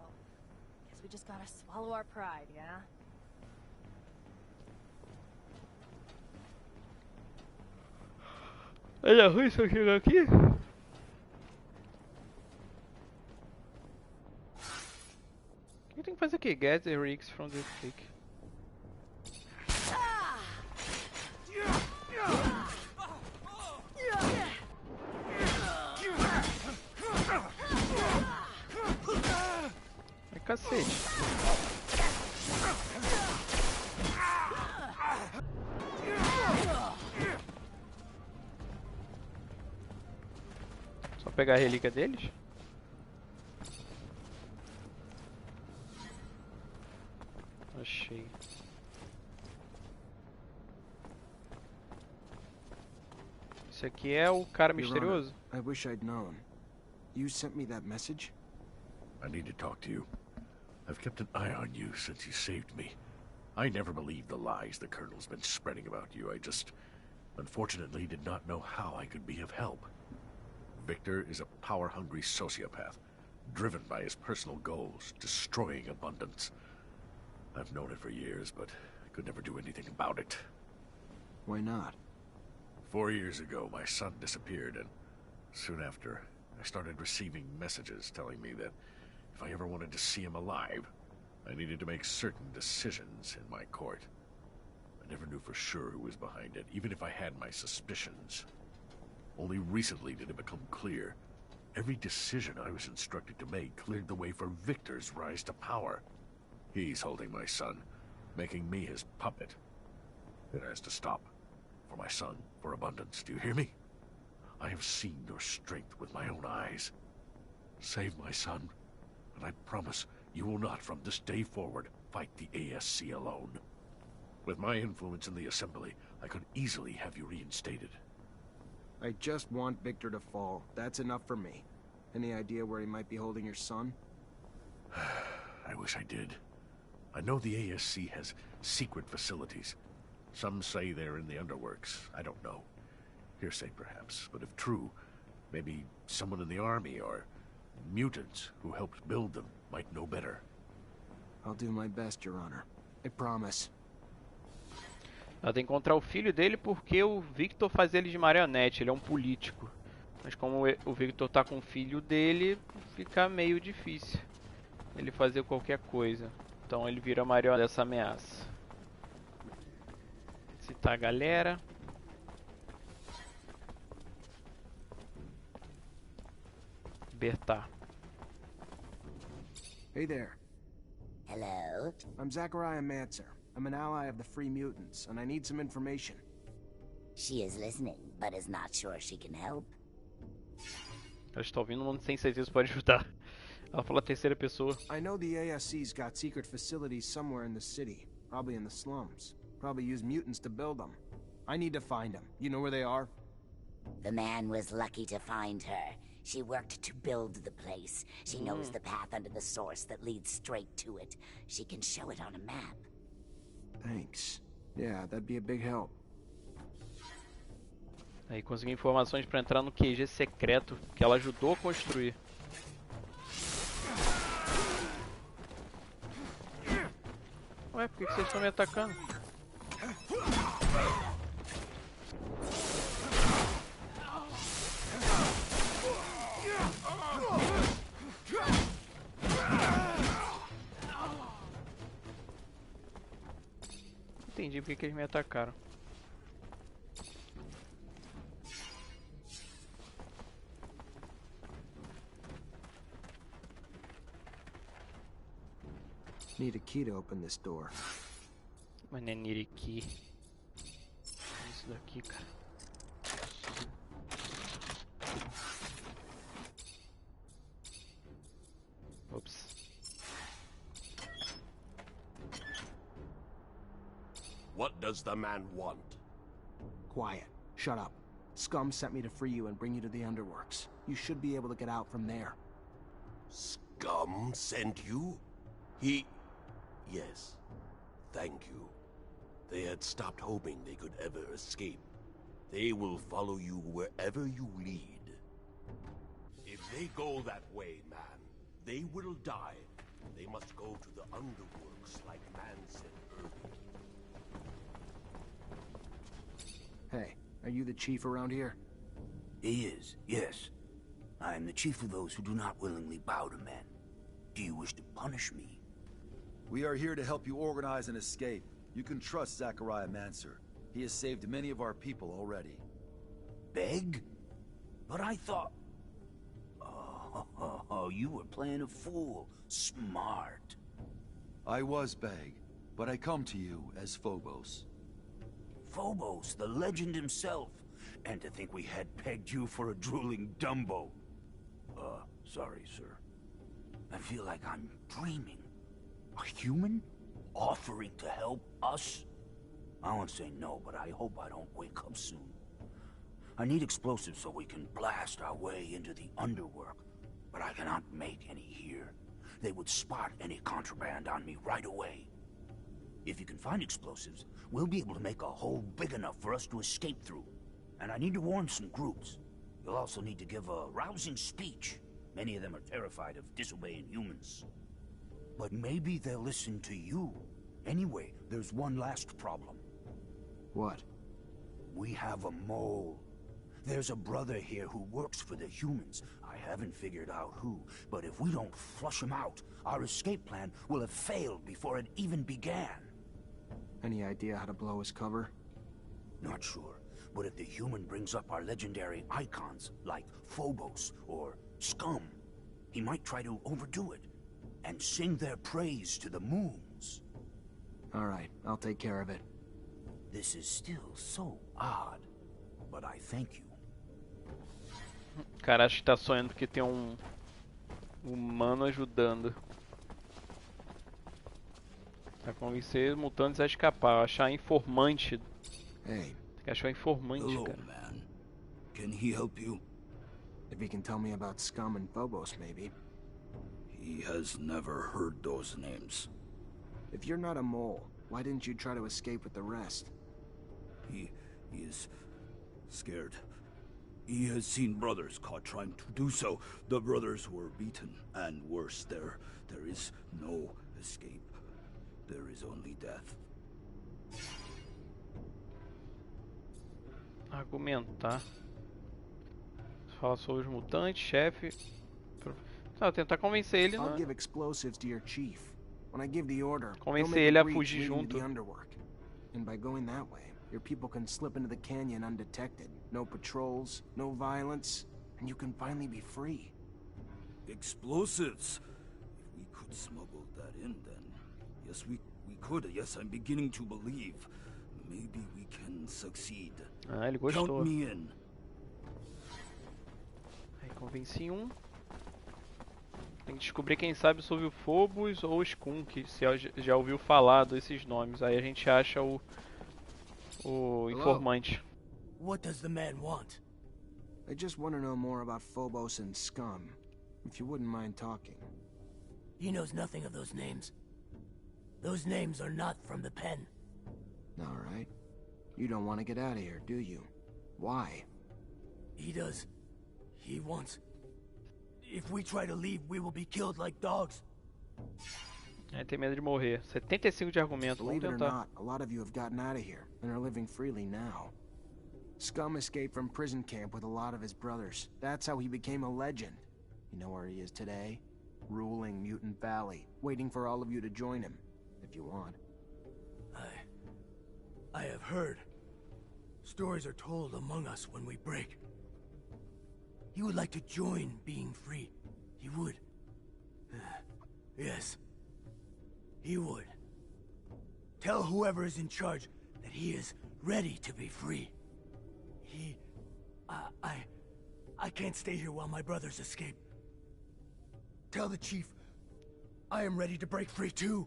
guess we just gotta swallow our pride, yeah? Olha ruim se eu chegar aqui. O que tem que fazer aqui? Get the rigs from the click. Ai, cacete. Só pegar a relíquia deles? Achei. Esse aqui é o cara misterioso? I wish I'd known. You sent me that message? I need to talk to you. I've kept an eye on you since you saved me. I never believed the lies the Colonel's been spreading about you. I just, unfortunately, did not know how I could be of help. Victor is a power-hungry sociopath, driven by his personal goals, destroying abundance. I've known it for years, but I could never do anything about it. Why not? 4 years ago, my son disappeared, and soon after, I started receiving messages telling me that if I ever wanted to see him alive, I needed to make certain decisions in my court. I never knew for sure who was behind it, even if I had my suspicions. Only recently did it become clear. Every decision I was instructed to make cleared the way for Victor's rise to power. He's holding my son, making me his puppet. It has to stop. For my son, for abundance. Do you hear me? I have seen your strength with my own eyes. Save my son, and I promise you will not, from this day forward, fight the ASC alone. With my influence in the Assembly, I could easily have you reinstated. I just want Victor to fall. That's enough for me. Any idea where he might be holding your son? I wish I did. I know the ASC has secret facilities. Some say they're in the underworks. I don't know. Hearsay, perhaps. But if true, maybe someone in the army or mutants who helped build them might know better. I'll do my best, Your Honor. I promise. Ela tem que encontrar o filho dele porque o Victor faz ele de marionete. Ele é um político. Mas como o Victor tá com o filho dele, fica meio difícil ele fazer qualquer coisa. Então ele vira marionete dessa ameaça. Citar a galera. Libertar. Hey there. Hello? I'm Zachariah Mancer. I'm an ally of the Free Mutants, and I need some information. She is listening, but is not sure she can help. Ela está ouvindo, não tem certeza se pode ajudar. Ela fala terceira pessoa. I know the ASC's got secret facilities somewhere in the city. Probably in the slums. Probably use mutants to build them. I need to find them. You know where they are? The man was lucky to find her. She worked to build the place. She knows the path under the source that leads straight to it. She can show it on a map. Thanks. Yeah, that'd be a big help. Aí consegui informações para entrar no QG secreto que ela ajudou a construir. Ué, por que vocês estão me atacando? Entendi porque que eles me atacaram. Need a key to open this door. Mas não é need key. Isso daqui, cara. Oops. What does the man want? Quiet. Shut up. Scum sent me to free you and bring you to the Underworks. You should be able to get out from there. Scum sent you? Yes. Thank you. They had stopped hoping they could ever escape. They will follow you wherever you lead. If they go that way, man, they will die. They must go to the Underworks like man said earlier. Hey, are you the chief around here? He is, yes. I am the chief of those who do not willingly bow to men. Do you wish to punish me? We are here to help you organize an escape. You can trust Zachariah Mancer. He has saved many of our people already. Beg? But I thought... Oh, you were playing a fool. Smart. I was Beg, but I come to you as Phobos. Phobos, the legend himself. And to think we had pegged you for a drooling Dumbo. Sorry, sir. I feel like I'm dreaming. A human? Offering to help us? I won't say no, but I hope I don't wake up soon. I need explosives so we can blast our way into the underworld. But I cannot make any here. They would spot any contraband on me right away. If you can find explosives, we'll be able to make a hole big enough for us to escape through. And I need to warn some groups. You'll also need to give a rousing speech. Many of them are terrified of disobeying humans. But maybe they'll listen to you. Anyway, there's one last problem. What? We have a mole. There's a brother here who works for the humans. I haven't figured out who, but if we don't flush him out, our escape plan will have failed before it even began. Any idea how to blow his cover? Not sure, but if the human brings up our legendary icons, like Phobos or Scum, he might try to overdo it, and sing their praise to the moons. Alright, I'll take care of it. This is still so odd, but I thank you. Cara, acho que tá sonhando que tem um humano ajudando. Pra convencer mutantes a escapar, achar informante. Hey. Tem que achar informante, Hello, cara. man. Can he help you? If he can tell me about Scum and Phobos, maybe. He has never heard those names. If you're not a mole, why didn't you try to escape with the rest? He is scared. He has seen brothers caught trying to do so. The brothers were beaten, and worse, there is no escape. There is only death. Argumentar. Fala sobre os mutantes, chefe. Tentar convencer ele, I'll né? give explosives to your chief. When I give the order, Convencer ele a fugir junto. And by going that way, your people can slip into the canyon undetected. No patrols, no violence, and you can finally be free. Explosives? If we could smuggle that in, then... Yes, we could. Yes, I'm beginning to believe. Maybe we can succeed. Ah, ele gostou. Count me in. Aí convenci um. Tem que descobrir quem sabe sobre o Phobos ou o Skunk, se já ouviu falar desses nomes. Aí a gente acha o informante. What does the man want? I just want to know more about Phobos and Scum, if you wouldn't mind talking. He knows nothing of those names. Those names are not from the pen. All right. You don't want to get out of here, do you? Why? He does. He wants... If we try to leave, we will be killed like dogs. Tem medo de morrer. 75 de argumento, vamos Believe it or tentar. not, a lot of you have gotten out of here and are living freely now. Scum escaped from prison camp with a lot of his brothers. That's how he became a legend. You know where he is today? Ruling Mutant Valley, waiting for all of you to join him, if you want. I have heard. Stories are told among us when we break. He would like to join being free. He would. Yes. He would. Tell whoever is in charge that he is ready to be free. I can't stay here while my brothers escape. Tell the chief I am ready to break free too.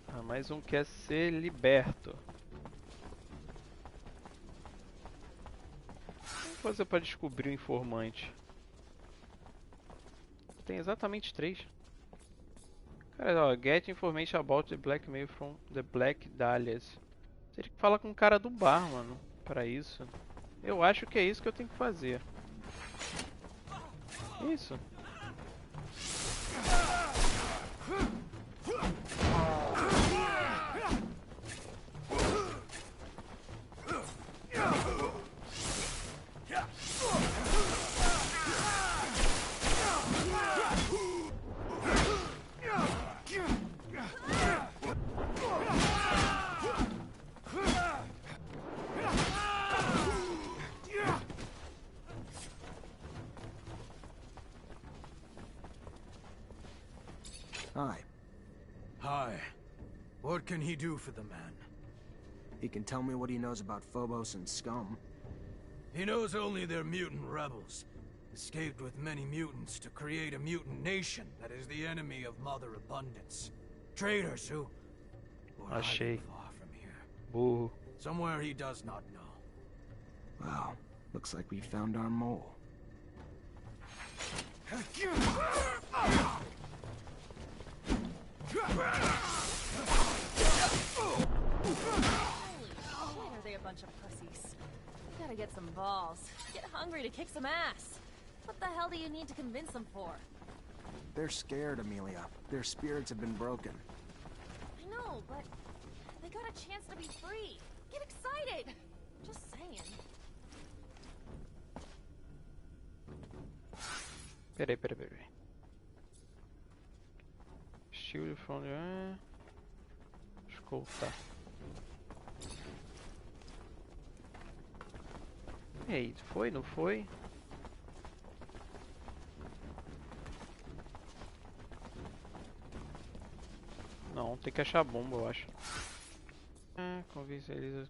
Ah, mais um quer ser liberto. Vamos fazer para descobrir o informante. Tem exatamente 3. Cara, ó, get information about the blackmail from the Black Dahlias. Teria que falar com o cara do bar, mano, pra isso. Eu acho que é isso que eu tenho que fazer. Isso. Hi. Hi. What can he do for the man? He can tell me what he knows about Phobos and scum. He knows only they're mutant rebels, escaped with many mutants to create a mutant nation that is the enemy of Mother Abundance. Traitors who were hiding far from here. Burro. Somewhere he does not know. Wow, looks like we found our mole. Why are they a bunch of pussies? You gotta get some balls. Get hungry to kick some ass. What the hell do you need to convince them for? They're scared, Amelia. Their spirits have been broken. I know, but they got a chance to be free. Get excited! Just saying. Peraí. Shield from the... Escolta. E aí, foi? Não foi? Não, tem que achar a bomba, eu acho. Ah, convence eles.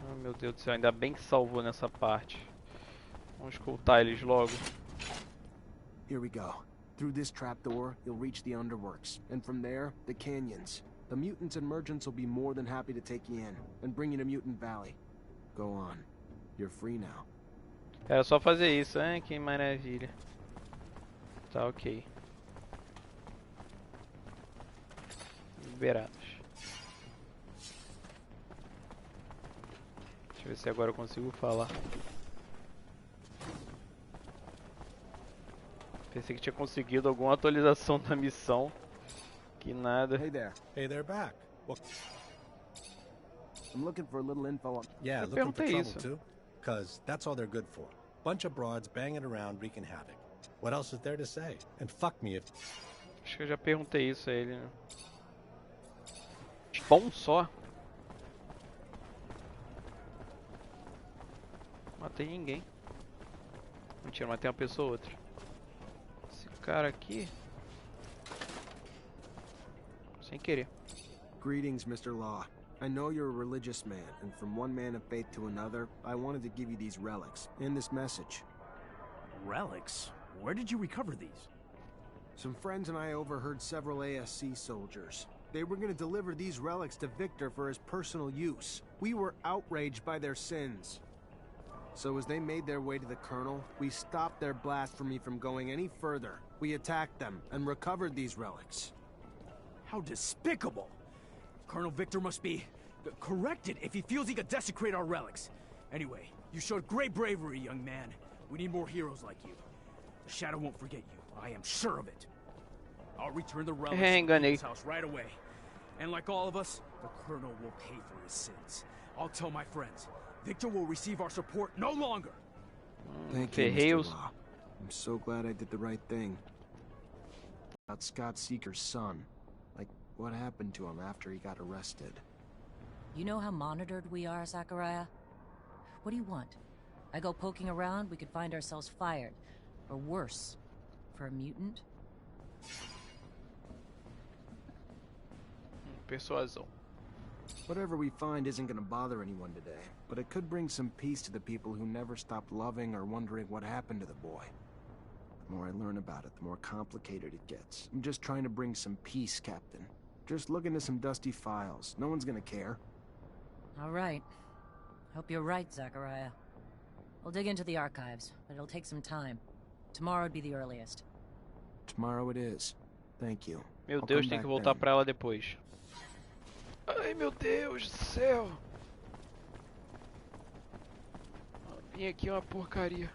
Oh, meu Deus do céu, ainda bem que salvou nessa parte. Vamos escoltar eles logo. Here we go. Through this trapdoor, you'll reach the underworks, and from there, the canyons. The mutants and merchants will be more than happy to take you in and bring you to Mutant Valley. Go on. You're free now. Era só fazer isso, hein? Que maravilha. Tá, ok. Liberados. Deixa eu ver se agora eu consigo falar. Pensei que tinha conseguido alguma atualização da missão. Que nada. Hey there. Hey, they're back. Well, I'm looking for a little info on... Yeah, looking for trouble too. Cause that's all they're good for. Bunch of broads banging around wreaking havoc. What else is there to say? And fuck me if... Acho que eu já perguntei isso a ele, né? Bom só. Matei ninguém. Mentira, matei uma pessoa ou outra. Esse cara aqui... Sem querer. Greetings, Mr. Law. I know you're a religious man, and from one man of faith to another, I wanted to give you these relics, and this message. Relics? Where did you recover these? Some friends and I overheard several ASC soldiers. They were going to deliver these relics to Victor for his personal use. We were outraged by their sins. So as they made their way to the Colonel, we stopped their blasphemy from going any further. We attacked them and recovered these relics. How despicable! Colonel Victor must be Correct it if he feels he could desecrate our relics. Anyway, you showed great bravery, young man. We need more heroes like you. The Shadow won't forget you. I am sure of it. I'll return the relics to his house right away. And like all of us, the Colonel will pay for his sins. I'll tell my friends. Victor will receive our support no longer. Thank you, Mr. Law. I'm so glad I did the right thing. About Scott Seeker's son. Like, what happened to him after he got arrested? You know how monitored we are, Zachariah? What do you want? I go poking around, we could find ourselves fired. Or worse, for a mutant? Persuasão. Whatever we find isn't gonna bother anyone today, but it could bring some peace to the people who never stopped loving or wondering what happened to the boy. The more I learn about it, the more complicated it gets. I'm just trying to bring some peace, Captain. Just look into some dusty files. No one's gonna care. All right. Hope you're right, Zachariah. We'll dig into the archives, but it'll take some time. Tomorrow would be the earliest. Tomorrow it is. Thank you. Meu Deus, tem que voltar pra ela depois. Ai, meu Deus do céu. Vim aqui uma porcaria.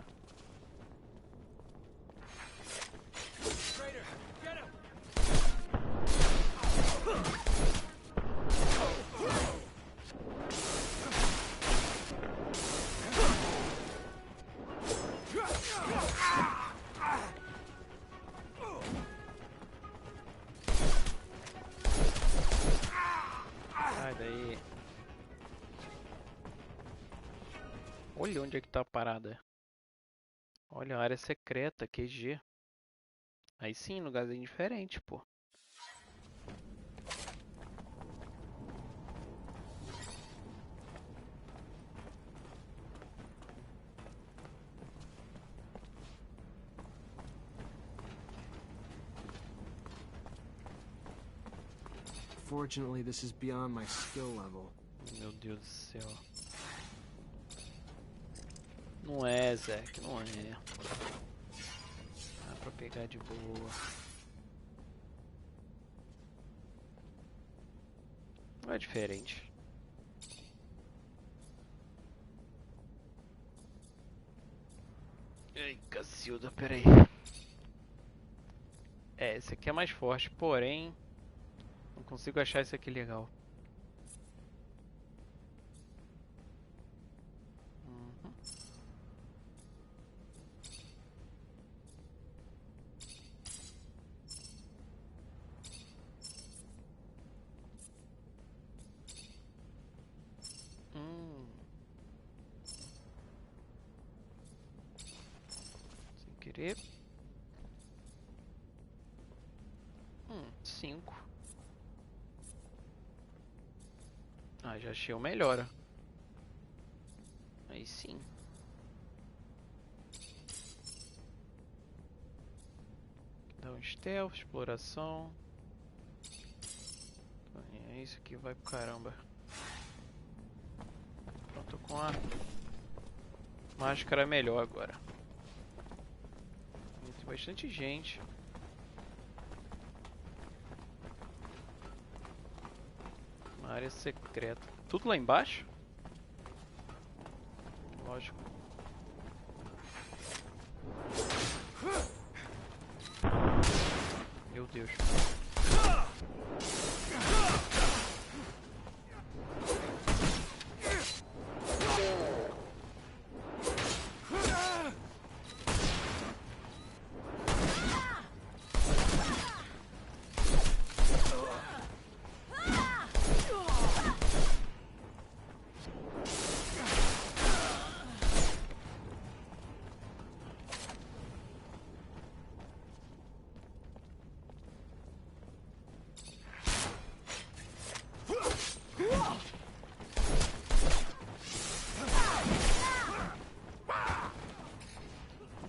Sai daí. Olha onde é que tá a parada. Olha a área secreta, QG. Aí sim, lugarzinho diferente, pô. Fortunately, this is beyond my skill level. Meu Deus do céu. Não é, Zack, não é. Dá pra pegar de boa. Não é diferente. Ai, Cacilda, peraí. É, esse aqui é mais forte, porém não consigo achar esse aqui legal. Sem querer. 5. Ah, já achei o melhor. Aí sim. Dá um stealth, exploração. É isso aqui, vai pro caramba. Pronto, com a máscara melhor agora. Tem bastante gente. Uma área secreta. Tudo lá embaixo? Lógico. Meu Deus.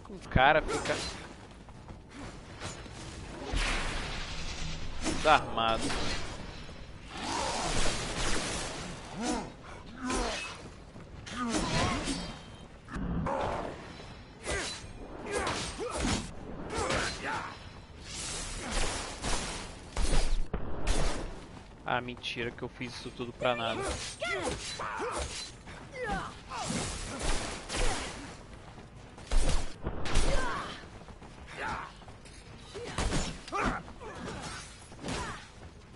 O cara fica desarmado. Ah, mentira que eu fiz isso tudo pra nada.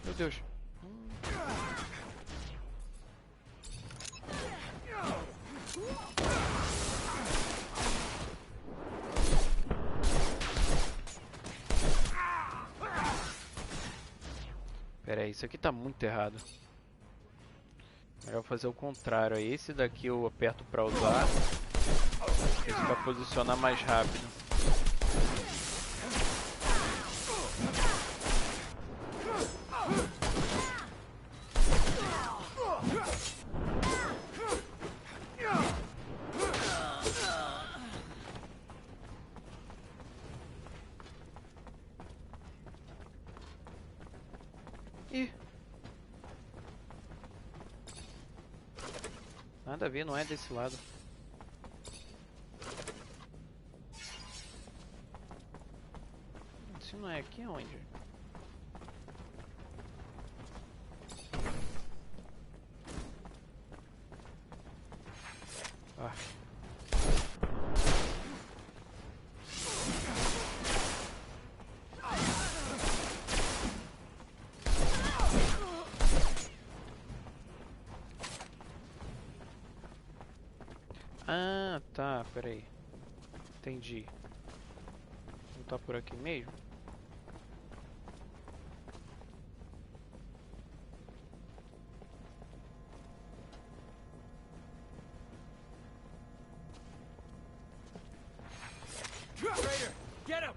Meu Deus. Pera aí, isso aqui tá muito errado. Melhor fazer o contrário. Aí esse daqui eu aperto pra usar. Esse pra posicionar mais rápido. Nada a ver, não é desse lado. Se não é aqui, onde? Ah. Ah, tá, peraí. Entendi. Não tá por aqui mesmo? Traitor, get him!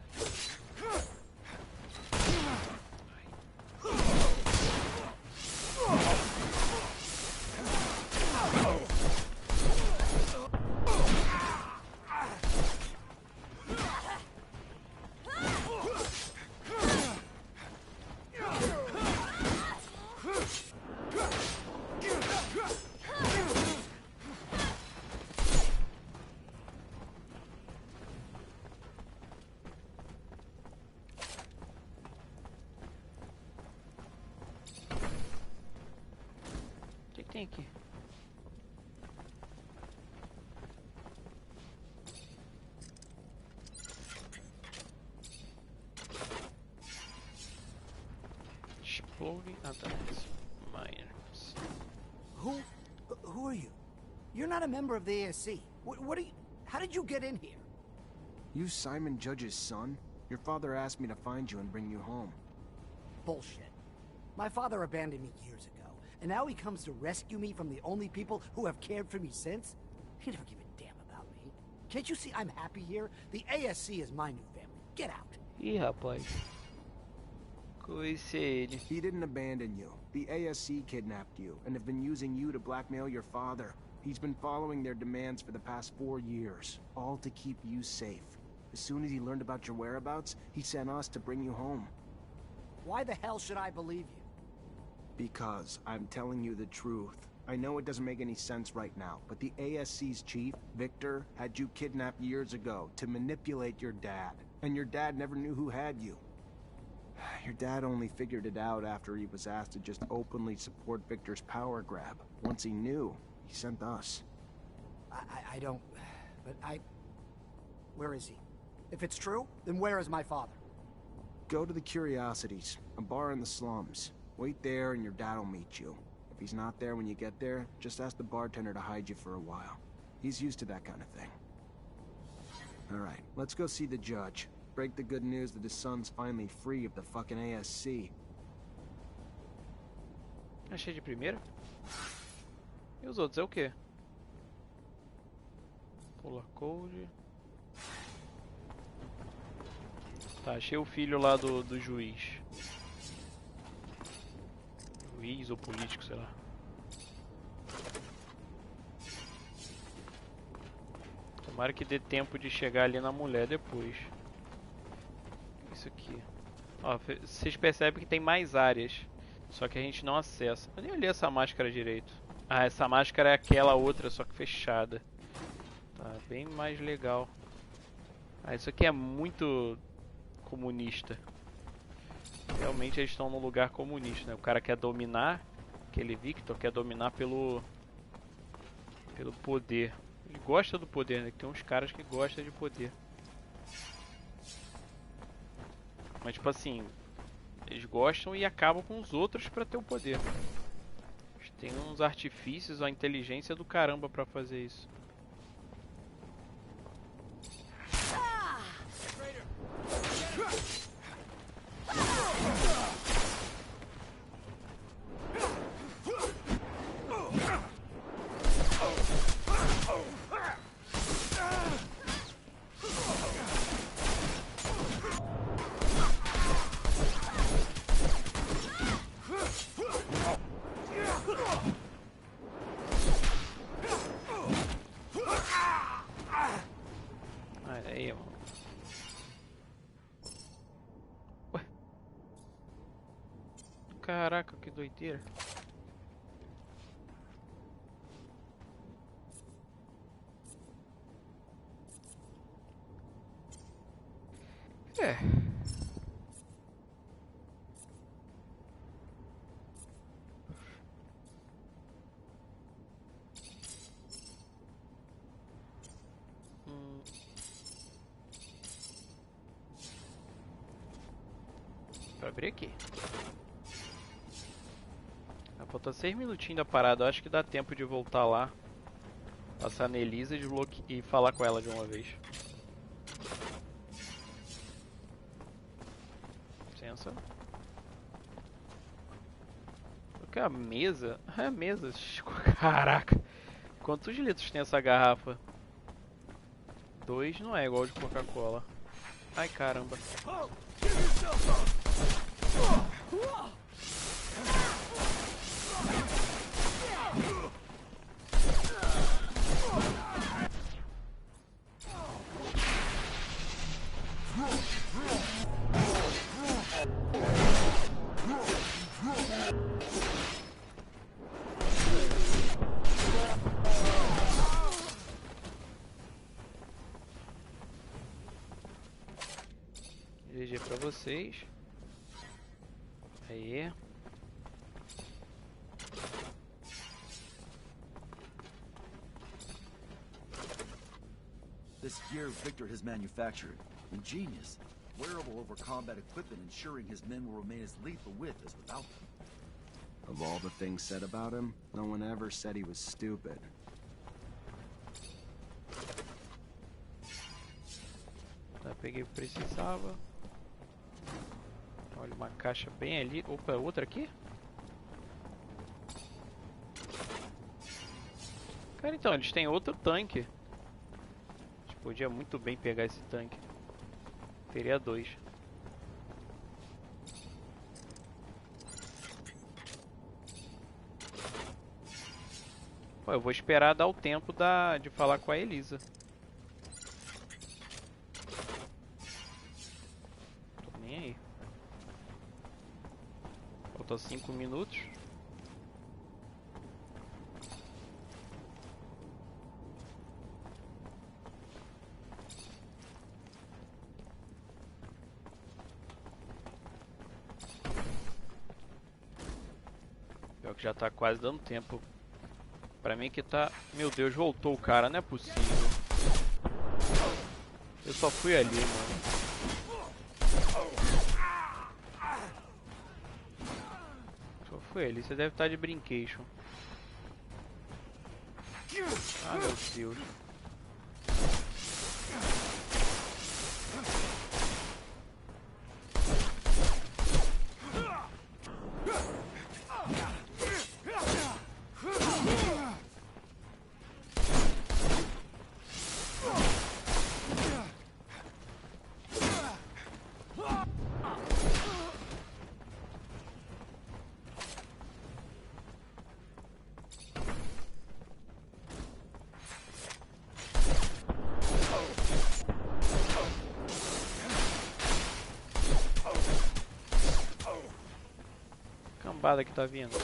O que tem aqui? Exploding attacks. Miners. Who are you? You're not a member of the ASC. What are you? How did you get in here? You Simon Judge's son? Your father asked me to find you and bring you home. Bullshit. My father abandoned me years ago, and now he comes to rescue me from the only people who have cared for me since? He never gave a damn about me. Can't you see I'm happy here? The ASC is my new family. Get out. Ih, rapaz. Conheci ele. He didn't abandon you. The ASC kidnapped you and have been using you to blackmail your father. He's been following their demands for the past 4 years, all to keep you safe. As soon as he learned about your whereabouts, he sent us to bring you home. Why the hell should I believe you? Because I'm telling you the truth. I know it doesn't make any sense right now, but the ASC's chief, Victor, had you kidnapped years ago to manipulate your dad. And your dad never knew who had you. Your dad only figured it out after he was asked to just openly support Victor's power grab. Once he knew, he sent us. I don't... But where is he? If it's true, then where is my father? Go to the Curiosities, a bar in the slums. Wait there and your dad'll meet you. If he's not there when you get there, just ask the bartender to hide you for a while. He's used to that kind of thing. Alright, let's go see the judge. Break the good news that his son's finally free of the fucking ASC. Achei de primeira. E os outros é o quê? Polar Code. Tá, achei o filho lá do juiz. Juiz ou político, sei lá. Tomara que dê tempo de chegar ali na mulher depois. Isso aqui. Ó, vocês percebem que tem mais áreas. Só que a gente não acessa. Eu nem olhei essa máscara direito. Ah, essa máscara é aquela outra, só que fechada. Tá, bem mais legal. Ah, isso aqui é muito comunista. Realmente eles estão num lugar comunista, né? O cara quer dominar, aquele Victor quer dominar pelo poder. Ele gosta do poder, né? Tem uns caras que gostam de poder. Mas tipo assim, eles gostam e acabam com os outros pra ter o poder. Eles têm uns artifícios, a inteligência do caramba pra fazer isso. Aí, mano. Ué. Caraca, que doideira. É. Pra abrir aqui. Falta 6 minutinhos da parada. Eu acho que dá tempo de voltar lá, passar na Elisa e falar com ela de uma vez. Licença. Que é a mesa? Ah, é a mesa. Caraca. Quantos litros tem essa garrafa? 2 não é igual de Coca-Cola. Ai, caramba. GG pra vocês. Aí. This gear Victor has manufactured. Ingenious. Wearable over combat equipment, ensuring his men will remain as lethal with as without them. Of all the things said about him, no one ever said he was stupid. Tá, peguei o que precisava. Olha, uma caixa bem ali. Opa, outra aqui? Cara, então, eles têm outro tanque. A gente podia muito bem pegar esse tanque. Teria 2. Pô, eu vou esperar dar o tempo de falar com a Elisa. Tô nem aí. Faltam 5 minutos. Pior que já tá quase dando tempo. Pra mim que tá... Meu Deus, voltou o cara, não é possível. Eu só fui ali, mano. Só fui ali, você deve estar de brincation. Ah, meu Deus. Cambada que tá vindo.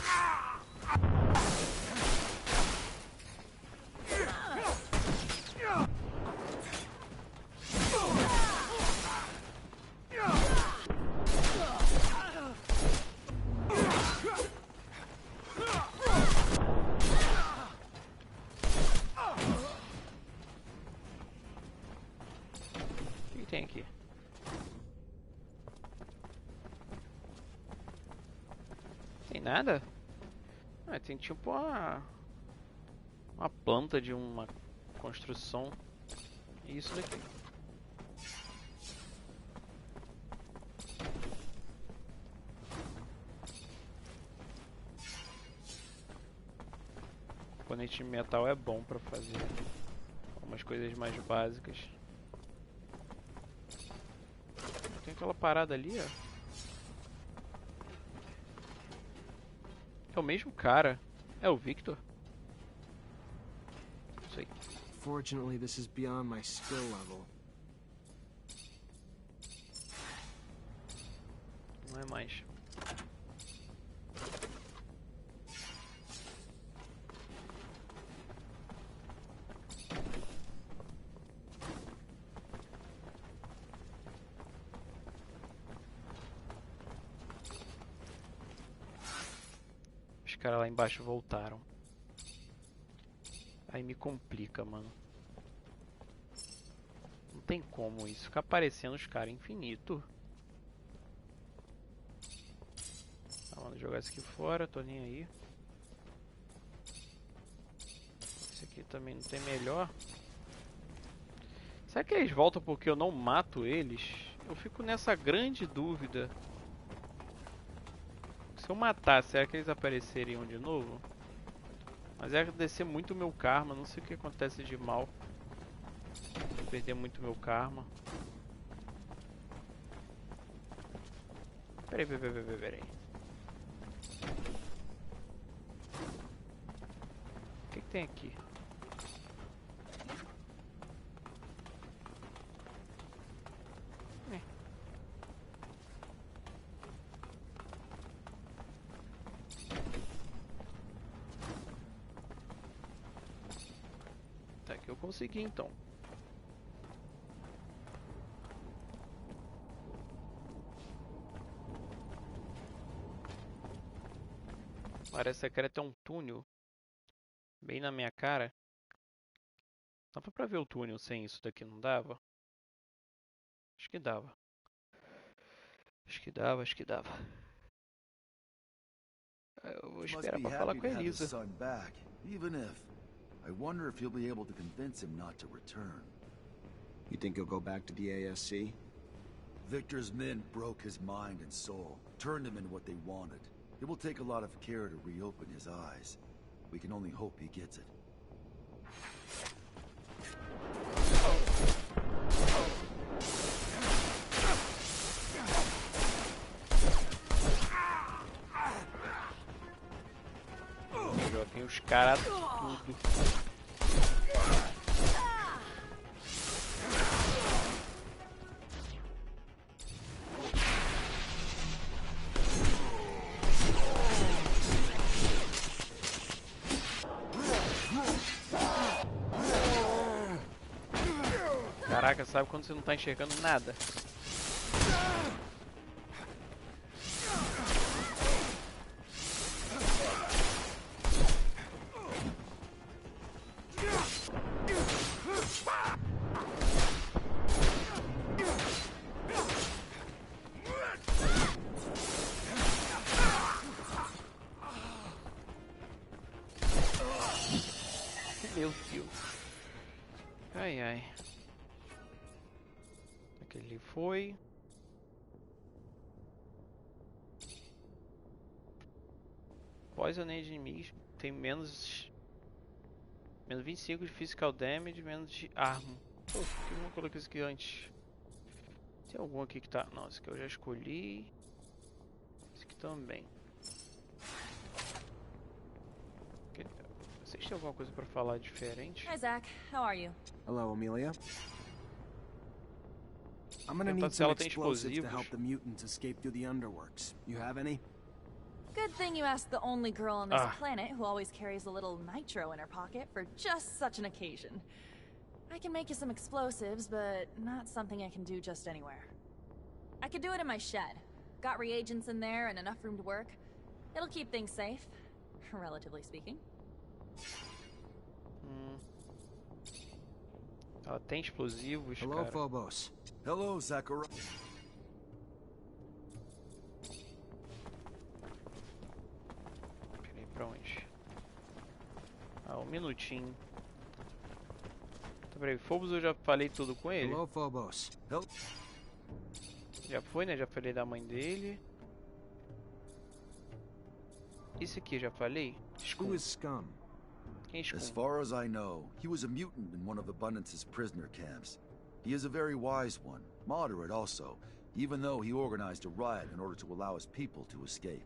Nada? Ah, tem tipo uma planta de uma construção. E isso daqui. Componente de metal é bom pra fazer algumas coisas mais básicas. Tem aquela parada ali, ó. É o mesmo cara. É o Victor. Não sei. Fortunately, this is beyond my skill level. Não é mais. Os caras lá embaixo voltaram. Aí me complica, mano. Não tem como isso. Ficar aparecendo os caras infinito. Tá, mano, jogar isso aqui fora, tô nem aí. Esse aqui também não tem melhor. Será que eles voltam porque eu não mato eles? Eu fico nessa grande dúvida. Se eu matar, será que eles apareceriam de novo? Mas é descer muito o meu karma, não sei o que acontece de mal. Vou perder muito meu karma. Peraí. O que tem aqui? Eu consegui então. Área secreta é um túnel bem na minha cara. Dava pra ver o túnel sem isso daqui, não dava? Acho que dava. Acho que dava. Eu vou esperar pra falar com a Elisa. I wonder if you'll be able to convince him not to return. You think he'll go back to the ASC? Victor's men broke his mind and soul, turned him into what they wanted. It will take a lot of care to reopen his eyes. We can only hope he gets it. Joguei os caras tudo. Caraca, sabe quando você não tá enxergando nada? Meu Deus. Ai, ai. Aquele foi. Poisoned inimigos tem menos 25 de physical damage, menos de arma. Pô, por que eu não coloquei isso aqui antes? Tem algum aqui que tá... Não, esse aqui eu já escolhi. Esse aqui também. Vocês têm alguma coisa pra falar diferente? Hi, Zach. How are you? Hello, Amelia. I'm gonna need some explosives to help the mutants escape through the underworks. You have any? Good thing you asked the only girl on this planet who always carries a little nitro in her pocket for just such an occasion. I can make you some explosives, but not something I can do just anywhere. I could do it in my shed. Got reagents in there and enough room to work. It'll keep things safe, relatively speaking. Ela tem explosivos, Hello, cara. Phobos. Hello, Zachariah. pra onde? Ah, um minutinho. Tá, peraí, Phobos eu já falei tudo com ele? Hello, Phobos. Já foi, né? Já falei da mãe dele. Esse aqui já falei? Who is Scum? Quem é Scum? As far as I know, he was a mutant in one of Abundance's prisoner camps. He is a very wise one, moderate also, even though he organized a riot in order to allow his people to escape.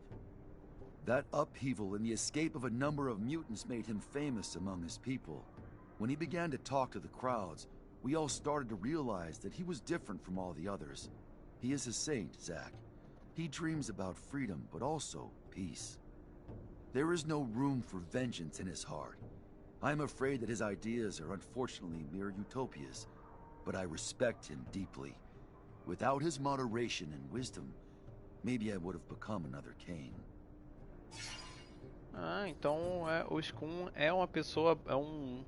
That upheaval and the escape of a number of mutants made him famous among his people. When he began to talk to the crowds, we all started to realize that he was different from all the others. He is a saint, Zack. He dreams about freedom, but also peace. There is no room for vengeance in his heart. I am afraid that his ideas are unfortunately mere utopias, but I respect him deeply. Without his moderation and wisdom, maybe I would have become another Cain. Ah, então o Scum é uma pessoa, é um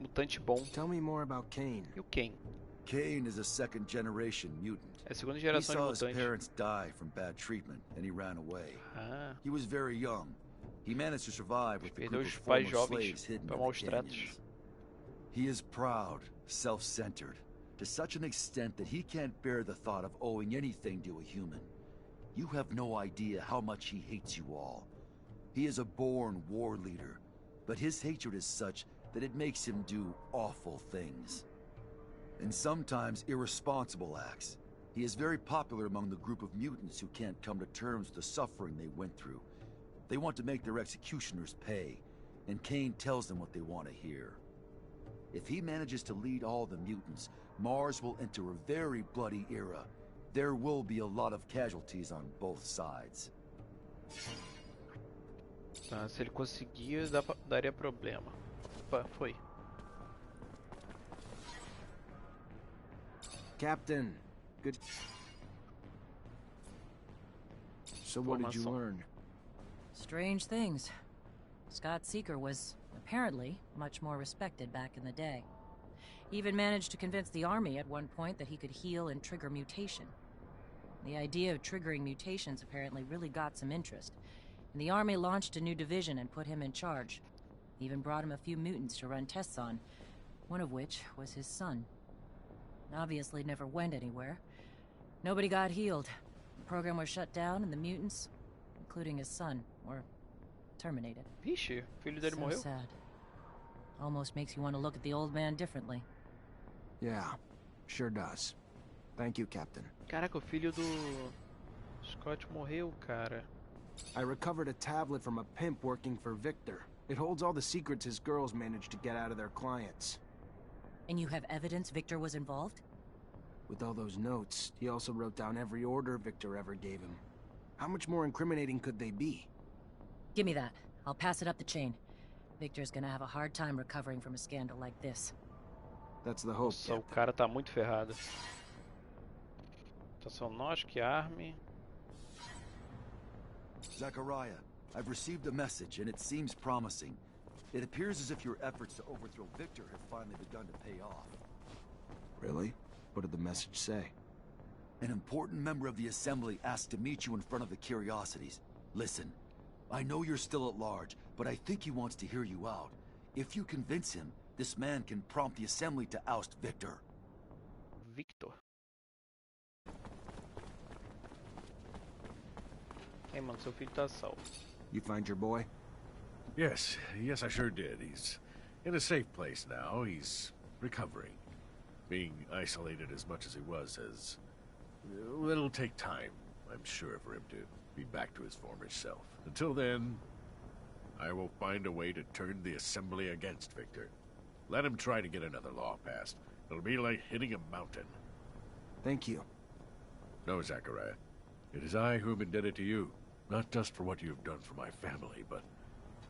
mutante bom. Tell me more about Cain. E o Cain? Cain is a second-generation mutant. É a segunda He geração de saw his mutante. parents die from bad treatment, and he ran away. Ah. He was very young. He managed to survive with the Perdeu group os of pais former jovens slaves hidden para in the maus tratos. canyons. He is proud, self-centered, to such an extent that he can't bear the thought of owing anything to a human. You have no idea how much he hates you all. He is a born war leader, but his hatred is such that it makes him do awful things. And sometimes irresponsible acts. He is very popular among the group of mutants who can't come to terms with the suffering they went through. They want to make their executioners pay, and Cain tells them what they want to hear. If he manages to lead all the mutants, Mars will enter a very bloody era. There will be a lot of casualties on both sides. Tá, se ele conseguir, daria problema. Opa, foi. Captain, good. So what did you learn? Strange things. Scott Seeker was apparently much more respected back in the day. He even managed to convince the army at one point that he could heal and trigger mutation. The idea of triggering mutations apparently really got some interest, and the army launched a new division and put him in charge. Even brought him a few mutants to run tests on, one of which was his son. Obviously never went anywhere. Nobody got healed. The program was shut down and the mutants, including his son, were terminated. Vixe, filho dele morreu. Sad. Almost makes you want to look at the old man differently. Yeah, sure does. Thank you, Captain. Caraca, o filho do Scott morreu, cara. I recovered a tablet from a pimp working for Victor. It holds all the secrets his girls managed to get out of their clients. And you have evidence Victor was involved? With all those notes, he also wrote down every order Victor ever gave him. How much more incriminating could they be? Give me that. I'll pass it up the chain. Victor's gonna have a hard time recovering from a scandal like this. That's the hope. Nossa, o cara tá muito ferrado. Estação Nosk, arme. Zachariah, I've received a message and it seems promising. It appears as if your efforts to overthrow Victor have finally begun to pay off. Really? What did the message say? An important member of the Assembly asked to meet you in front of the Curiosities. Listen, I know you're still at large, but I think he wants to hear you out. If you convince him, this man can prompt the Assembly to oust Victor. Victor. Hey, mano, seu filho tá salvo. You find your boy? Yes, I sure did. He's in a safe place now. He's recovering. Being isolated as much as he was has... well, it'll take time, I'm sure, for him to be back to his former self. Until then, I will find a way to turn the Assembly against Victor. Let him try to get another law passed. It'll be like hitting a mountain. Thank you. No, Zachariah. It is I who am indebted to you. Not just for what you've done for my family, but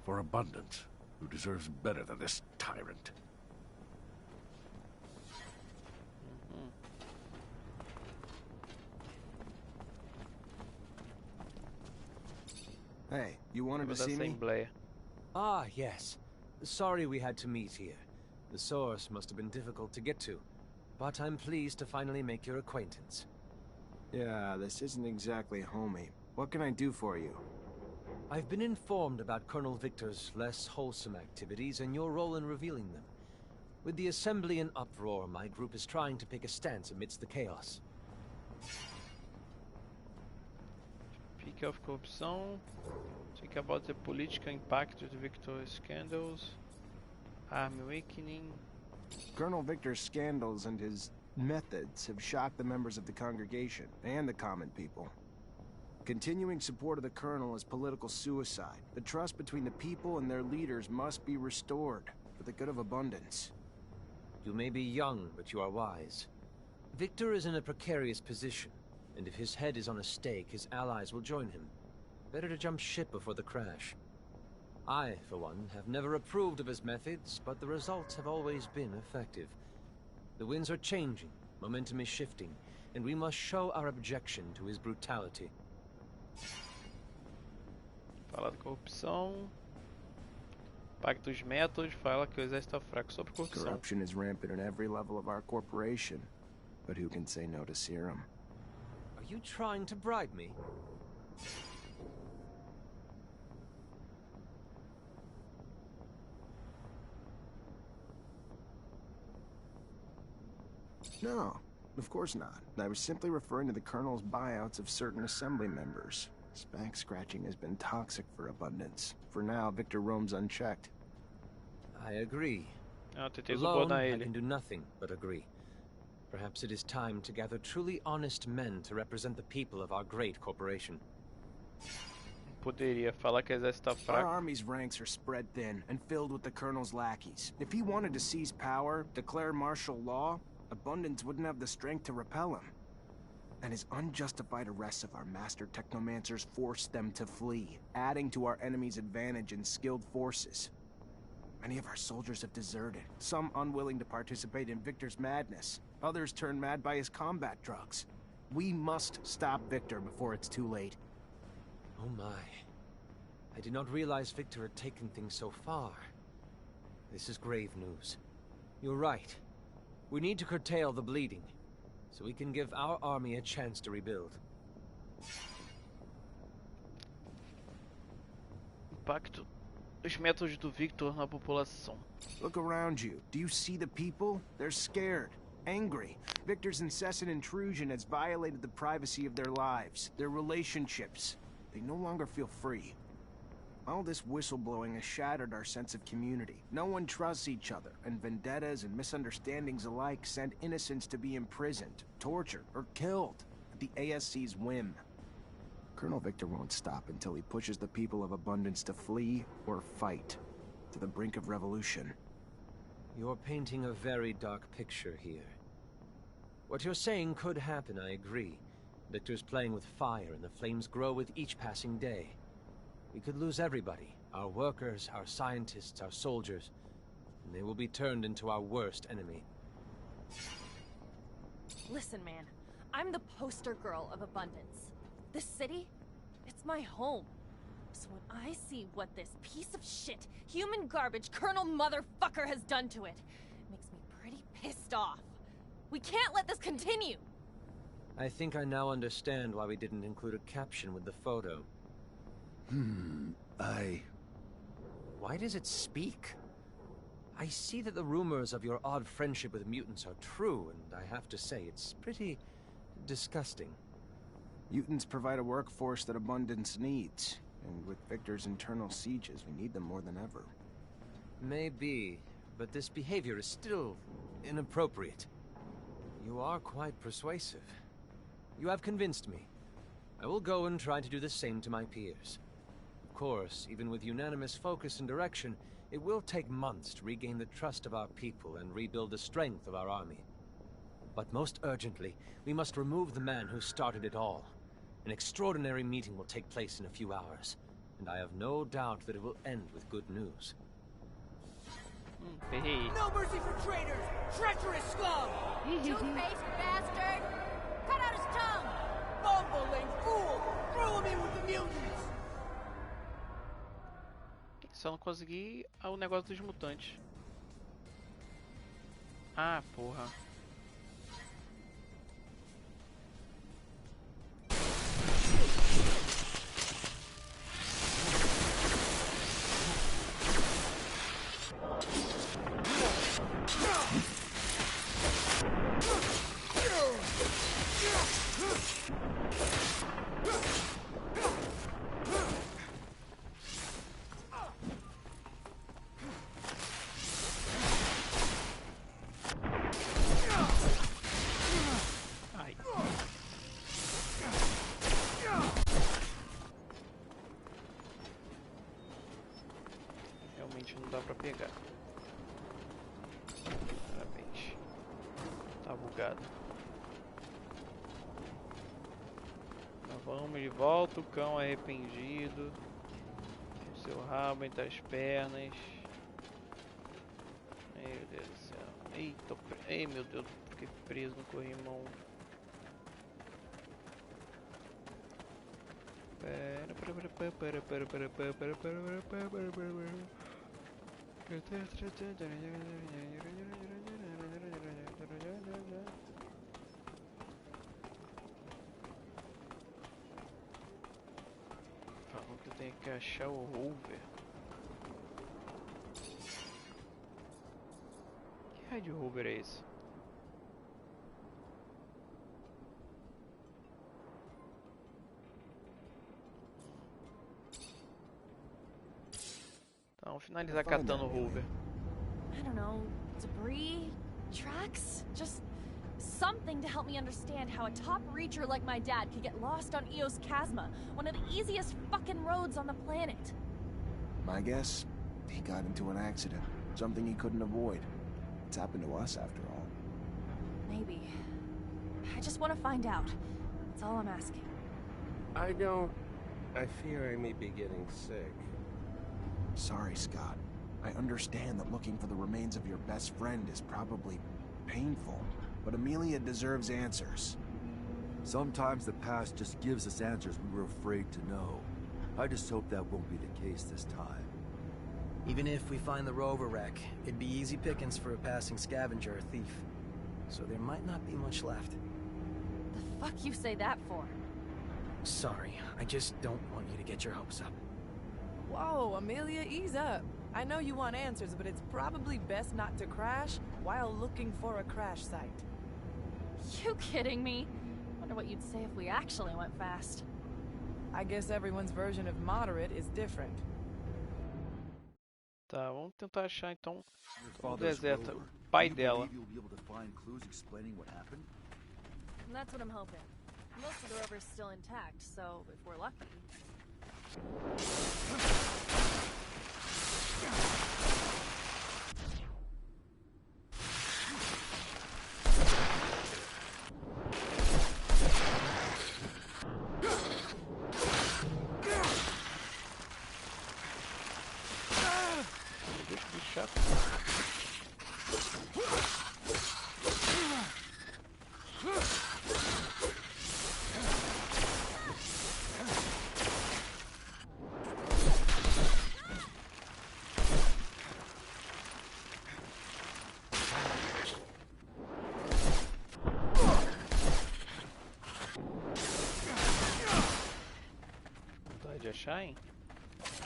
for Abundance, who deserves better than this tyrant. Hey, you wanted to see me? Ah, yes. Sorry we had to meet here. The source must have been difficult to get to, but I'm pleased to finally make your acquaintance. Yeah, this isn't exactly homey. What can I do for you? I've been informed about Colonel Victor's less wholesome activities and your role in revealing them. With the Assembly in uproar, my group is trying to pick a stance amidst the chaos. Peak of corruption. Think about the political impact of Victor's scandals. Army awakening. Colonel Victor's scandals and his methods have shocked the members of the congregation and the common people. Continuing support of the Colonel is political suicide. The trust between the people and their leaders must be restored for the good of abundance. You may be young, but you are wise. Victor is in a precarious position, and if his head is on a stake, his allies will join him. Better to jump ship before the crash. I, for one, have never approved of his methods, but the results have always been effective. The winds are changing, momentum is shifting, and we must show our objection to his brutality. Fala da corrupção. Impacto dos métodos. Fala que o exército está fraco sobre corrupção. Corruption is rampant at every level of our corporation, but who can say no to serum? Are you trying to bribe me? No, of course not. I was simply referring to the Colonel's buyouts of certain Assembly members. Back scratching has been toxic for abundance. For now, Victor roams unchecked. I agree. Alone, I can do nothing but agree. Perhaps it is time to gather truly honest men to represent the people of our great corporation. Poderia falar que o exército está fraco. Our army's ranks are spread thin and filled with the Colonel's lackeys. If he wanted to seize power, declare martial law, Abundance wouldn't have the strength to repel him. And his unjustified arrests of our master Technomancers forced them to flee, adding to our enemy's advantage in skilled forces. Many of our soldiers have deserted, some unwilling to participate in Victor's madness. Others turned mad by his combat drugs. We must stop Victor before it's too late. Oh my. I did not realize Victor had taken things so far. This is grave news. You're right. We need to curtail the bleeding, so we can give our army a chance to rebuild. Impacto dos métodos do Victor na população. Look around you. Do you see the people? They're scared, angry. Victor's incessant intrusion has violated the privacy of their lives, their relationships. They no longer feel free. All this whistleblowing has shattered our sense of community. No one trusts each other, and vendettas and misunderstandings alike send innocents to be imprisoned, tortured, or killed at the ASC's whim. Colonel Victor won't stop until he pushes the people of Abundance to flee or fight, to the brink of revolution. You're painting a very dark picture here. What you're saying could happen, I agree. Victor's playing with fire, and the flames grow with each passing day. We could lose everybody, our workers, our scientists, our soldiers, and they will be turned into our worst enemy. Listen, man, I'm the poster girl of abundance. This city, it's my home. So when I see what this piece of shit, human garbage Colonel Motherfucker has done to it, it makes me pretty pissed off. We can't let this continue! I think I now understand why we didn't include a caption with the photo. Why does it speak? I see that the rumors of your odd friendship with mutants are true, and I have to say, it's pretty disgusting. Mutants provide a workforce that Abundance needs, and with Victor's internal sieges, we need them more than ever. Maybe, but this behavior is still inappropriate. You are quite persuasive. You have convinced me. I will go and try to do the same to my peers. Of course, even with unanimous focus and direction, it will take months to regain the trust of our people and rebuild the strength of our army. But most urgently, we must remove the man who started it all. An extraordinary meeting will take place in a few hours, and I have no doubt that it will end with good news. No mercy for traitors! Treacherous scum! Two-faced bastard! Cut out his tongue! Bumbling fool! Throw him in with the mutants! Só não consegui o negócio dos mutantes. Ah, porra. realmente não dá pra pegar. Parabéns. Tá bugado. Então vamos de volta, o cão arrependido. O seu rabo entre as pernas. Meu Deus do céu. Eita, ei meu Deus, fiquei preso no corrimão. Falou que eu tenho que achar o rover. Que raio de rover é esse? Então, finalizar catando o rover. I don't know, debris, tracks, just something to help me understand how a top reacher like my dad could get lost on Eos Chasma, one of the easiest fucking roads on the planet. My guess, he got into an accident. Something he couldn't avoid. It's happened to us after all. Maybe. I just want to find out. That's all I'm asking. I fear I may be getting sick. Sorry, Scott. I understand that looking for the remains of your best friend is probably painful, but Amelia deserves answers. Sometimes the past just gives us answers we were afraid to know. I just hope that won't be the case this time. Even if we find the rover wreck, it'd be easy pickings for a passing scavenger or thief. So there might not be much left. The fuck you say that for? Sorry, I just don't want you to get your hopes up. Whoa, Amelia, ease up. I know you want answers, but it's probably best not to crash while looking for a crash site. You kidding me? Wonder what you'd say if we actually went fast. I guess everyone's version of moderate is different. Tá, vamos tentar achar então o deserto, o pai dela. That's what I'm hoping. Most of the rover's still intact, so if we're lucky. De achar, hein?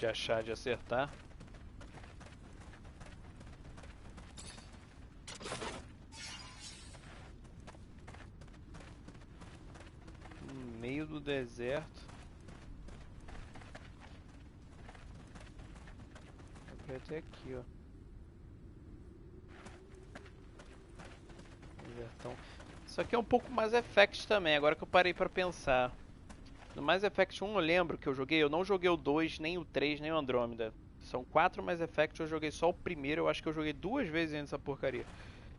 De achar, de acertar. No meio do deserto. Vou até aqui, ó. Desertão. Isso aqui é um pouco mais Effect também, agora que eu parei pra pensar. No Mass Effect 1 eu lembro que eu joguei, eu não joguei o 2, nem o 3, nem o Andrômeda. São 4 Mass Effect, eu joguei só o primeiro, eu acho que eu joguei 2 vezes ainda essa porcaria.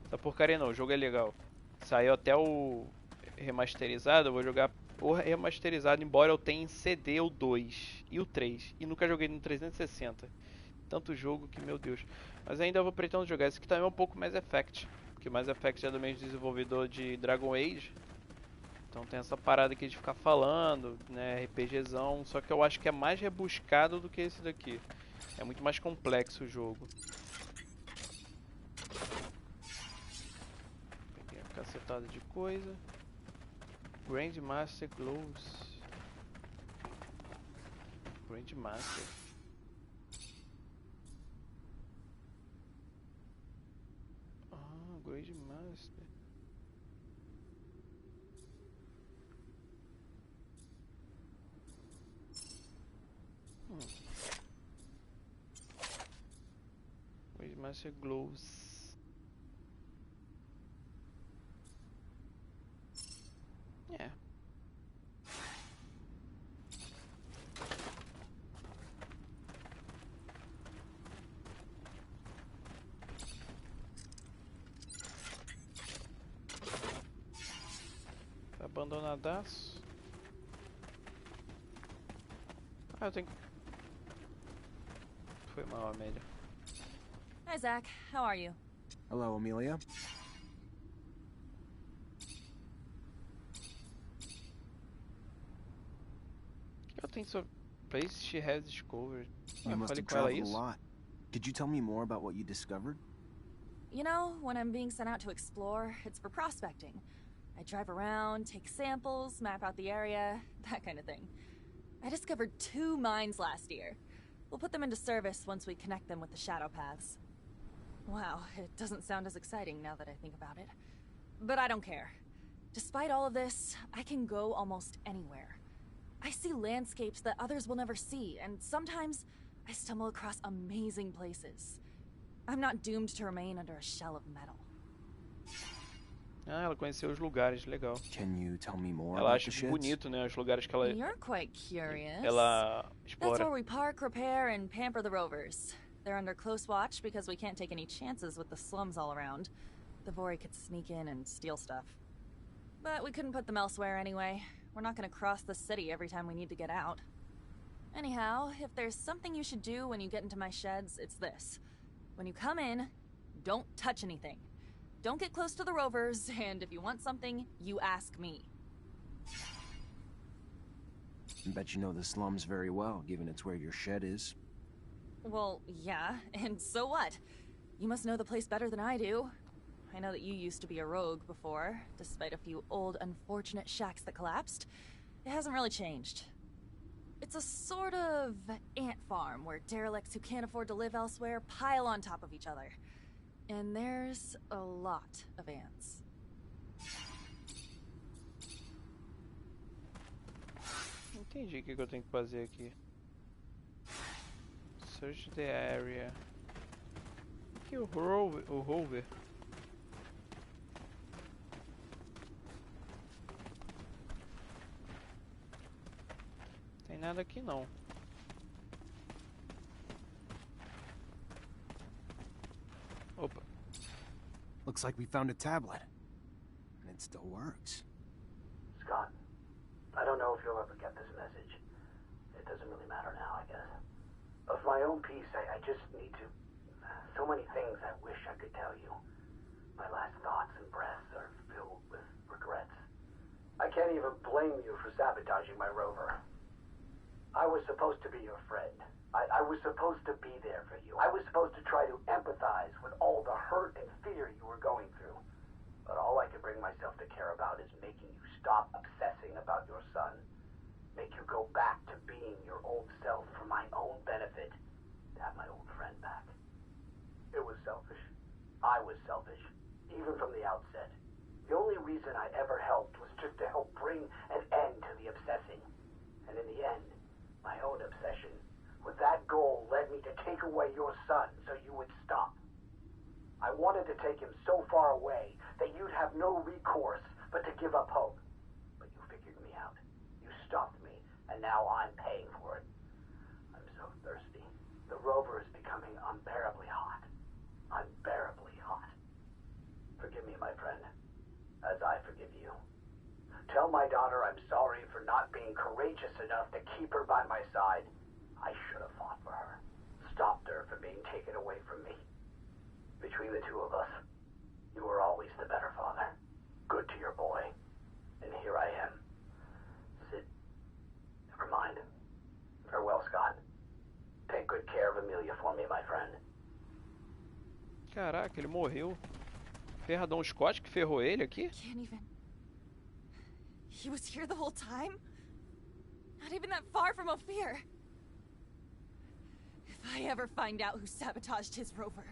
Essa porcaria não, o jogo é legal. Saiu até o remasterizado, eu vou jogar o remasterizado, embora eu tenha em CD o 2 e o 3. E nunca joguei no 360. Tanto jogo que, meu Deus. Mas ainda vou pretendo jogar. Esse aqui também é um pouco Mass Effect. Porque Mass Effect é do mesmo desenvolvedor de Dragon Age. Então tem essa parada aqui de ficar falando, né, RPGzão, só que eu acho que é mais rebuscado do que esse daqui. É muito mais complexo o jogo. Peguei uma cacetada de coisa. Grande Master Gloves. Grande Master. Ah, Grande Master. Master Gloves. É. abandonadaço. Ah, eu tenho que... Foi mal, Amelia. Hi, Zach. How are you? Hello, Amelia. Eu tenho sobre place she has discovered. You must have traveled a lot. Did you tell me more about what you discovered? You know, when I'm being sent out to explore, it's for prospecting. I drive around, take samples, map out the area, that kind of thing. I discovered 2 mines last year. We'll put them into service once we connect them with the shadow paths. Wow, it doesn't sound as exciting now that I think about it. But I don't care. Despite all of this, I can go almost anywhere. I see landscapes that others will never see, and sometimes I stumble across amazing places. I'm not doomed to remain under a shell of metal. Ah, ela conheceu os lugares, legal. Can you tell me more Ela about the acha sheds? bonito, né, os lugares que ela... You're quite curious. Ela explora. That's where we park, repair, and pamper the rovers. They're under close watch because we can't take any chances with the slums all around. The Vori could sneak in and steal stuff. But we couldn't put them elsewhere anyway. We're not gonna cross the city every time we need to get out. Anyhow, if there's something you should do when you get into my sheds, it's this. When you come in, don't touch anything. Don't get close to the rovers, and if you want something, you ask me. I bet you know the slums very well, given it's where your shed is. Well, yeah, and so what? You must know the place better than I do. I know that you used to be a rogue before, despite a few old, unfortunate shacks that collapsed. It hasn't really changed. It's a sort of ant farm where derelicts who can't afford to live elsewhere pile on top of each other. And there's a lot of ants. Entendi o que eu tenho que fazer aqui. Search the area. Aqui o rover. Tem nada aqui não. Opa. Looks like we found a tablet. And it still works. Scott, I don't know if you'll ever get this message. It doesn't really matter now, I guess. Of my own peace, I just need to... So many things I wish I could tell you. My last thoughts and breaths are filled with regrets. I can't even blame you for sabotaging my rover. I was supposed to be your friend. I was supposed to be there for you. I was supposed to try to empathize with all the hurt and fear you were going through. But all I could bring myself to care about is making you stop obsessing about your son. Make you go back to being your old self for my own benefit. To have my old friend back. It was selfish. I was selfish. Even from the outset. The only reason I ever helped was just to help bring an end to the obsessing. And in the end, my own obsession with that goal led me to take away your son so you would stop. I wanted to take him so far away that you'd have no recourse but to give up hope. But you figured me out. You stopped me, and now I'm paying for it. I'm so thirsty. The rover is becoming unbearably hot. Unbearably hot. Forgive me, my friend, as I forgive you. Tell my daughter I'm sorry for not being courageous enough to keep her by my side. I should have fought for her. Stopped her from being taken away from me. Between the two of us, you were always the better father. Good to your boy. And here I am. Sid, never mind. Farewell, Scott. Take good care of Amelia for me, my friend. Caraca, ele morreu. Ferradão Scott que ferrou ele aqui? Can't even... He was here the whole time? Not even that far from Ophir. If I ever find out who sabotaged his rover,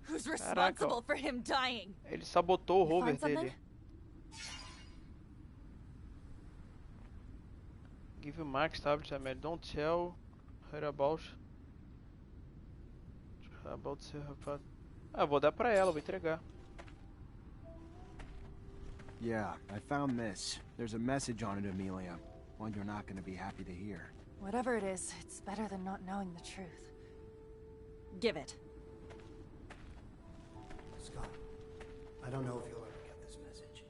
who's responsible for him dying? Ele sabotou o rover dele. Give you Max tablet, Amelia. Don't tell her about her. Ah, vou dar pra ela, vou entregar. Yeah, I found this. There's a message on it, Amelia. One you're not going to be happy to hear. Whatever it is, it's better than not knowing the truth. Give it. Scott, I don't know if you'll ever get this message.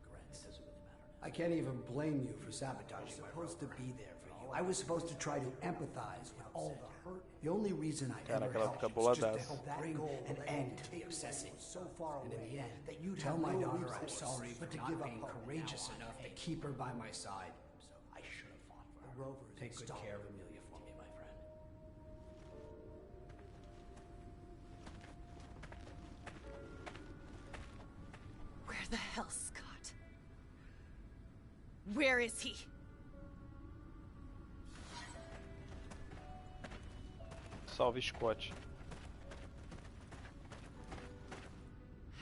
Regrets doesn't really matter I can't even blame you for sabotaging. I was supposed to be there for you. I was supposed to try to empathize with all the hurt. The only reason I ever helped was just to help bring an end to the obsessing. So far away, and in the end, that you tell my daughter I'm sorry, but to give up courageous enough to keep her by my side. So I should have fought for her. Take good care of Amelia for me, my friend. Where the hell, Scott? Where is he? Salve, Scott.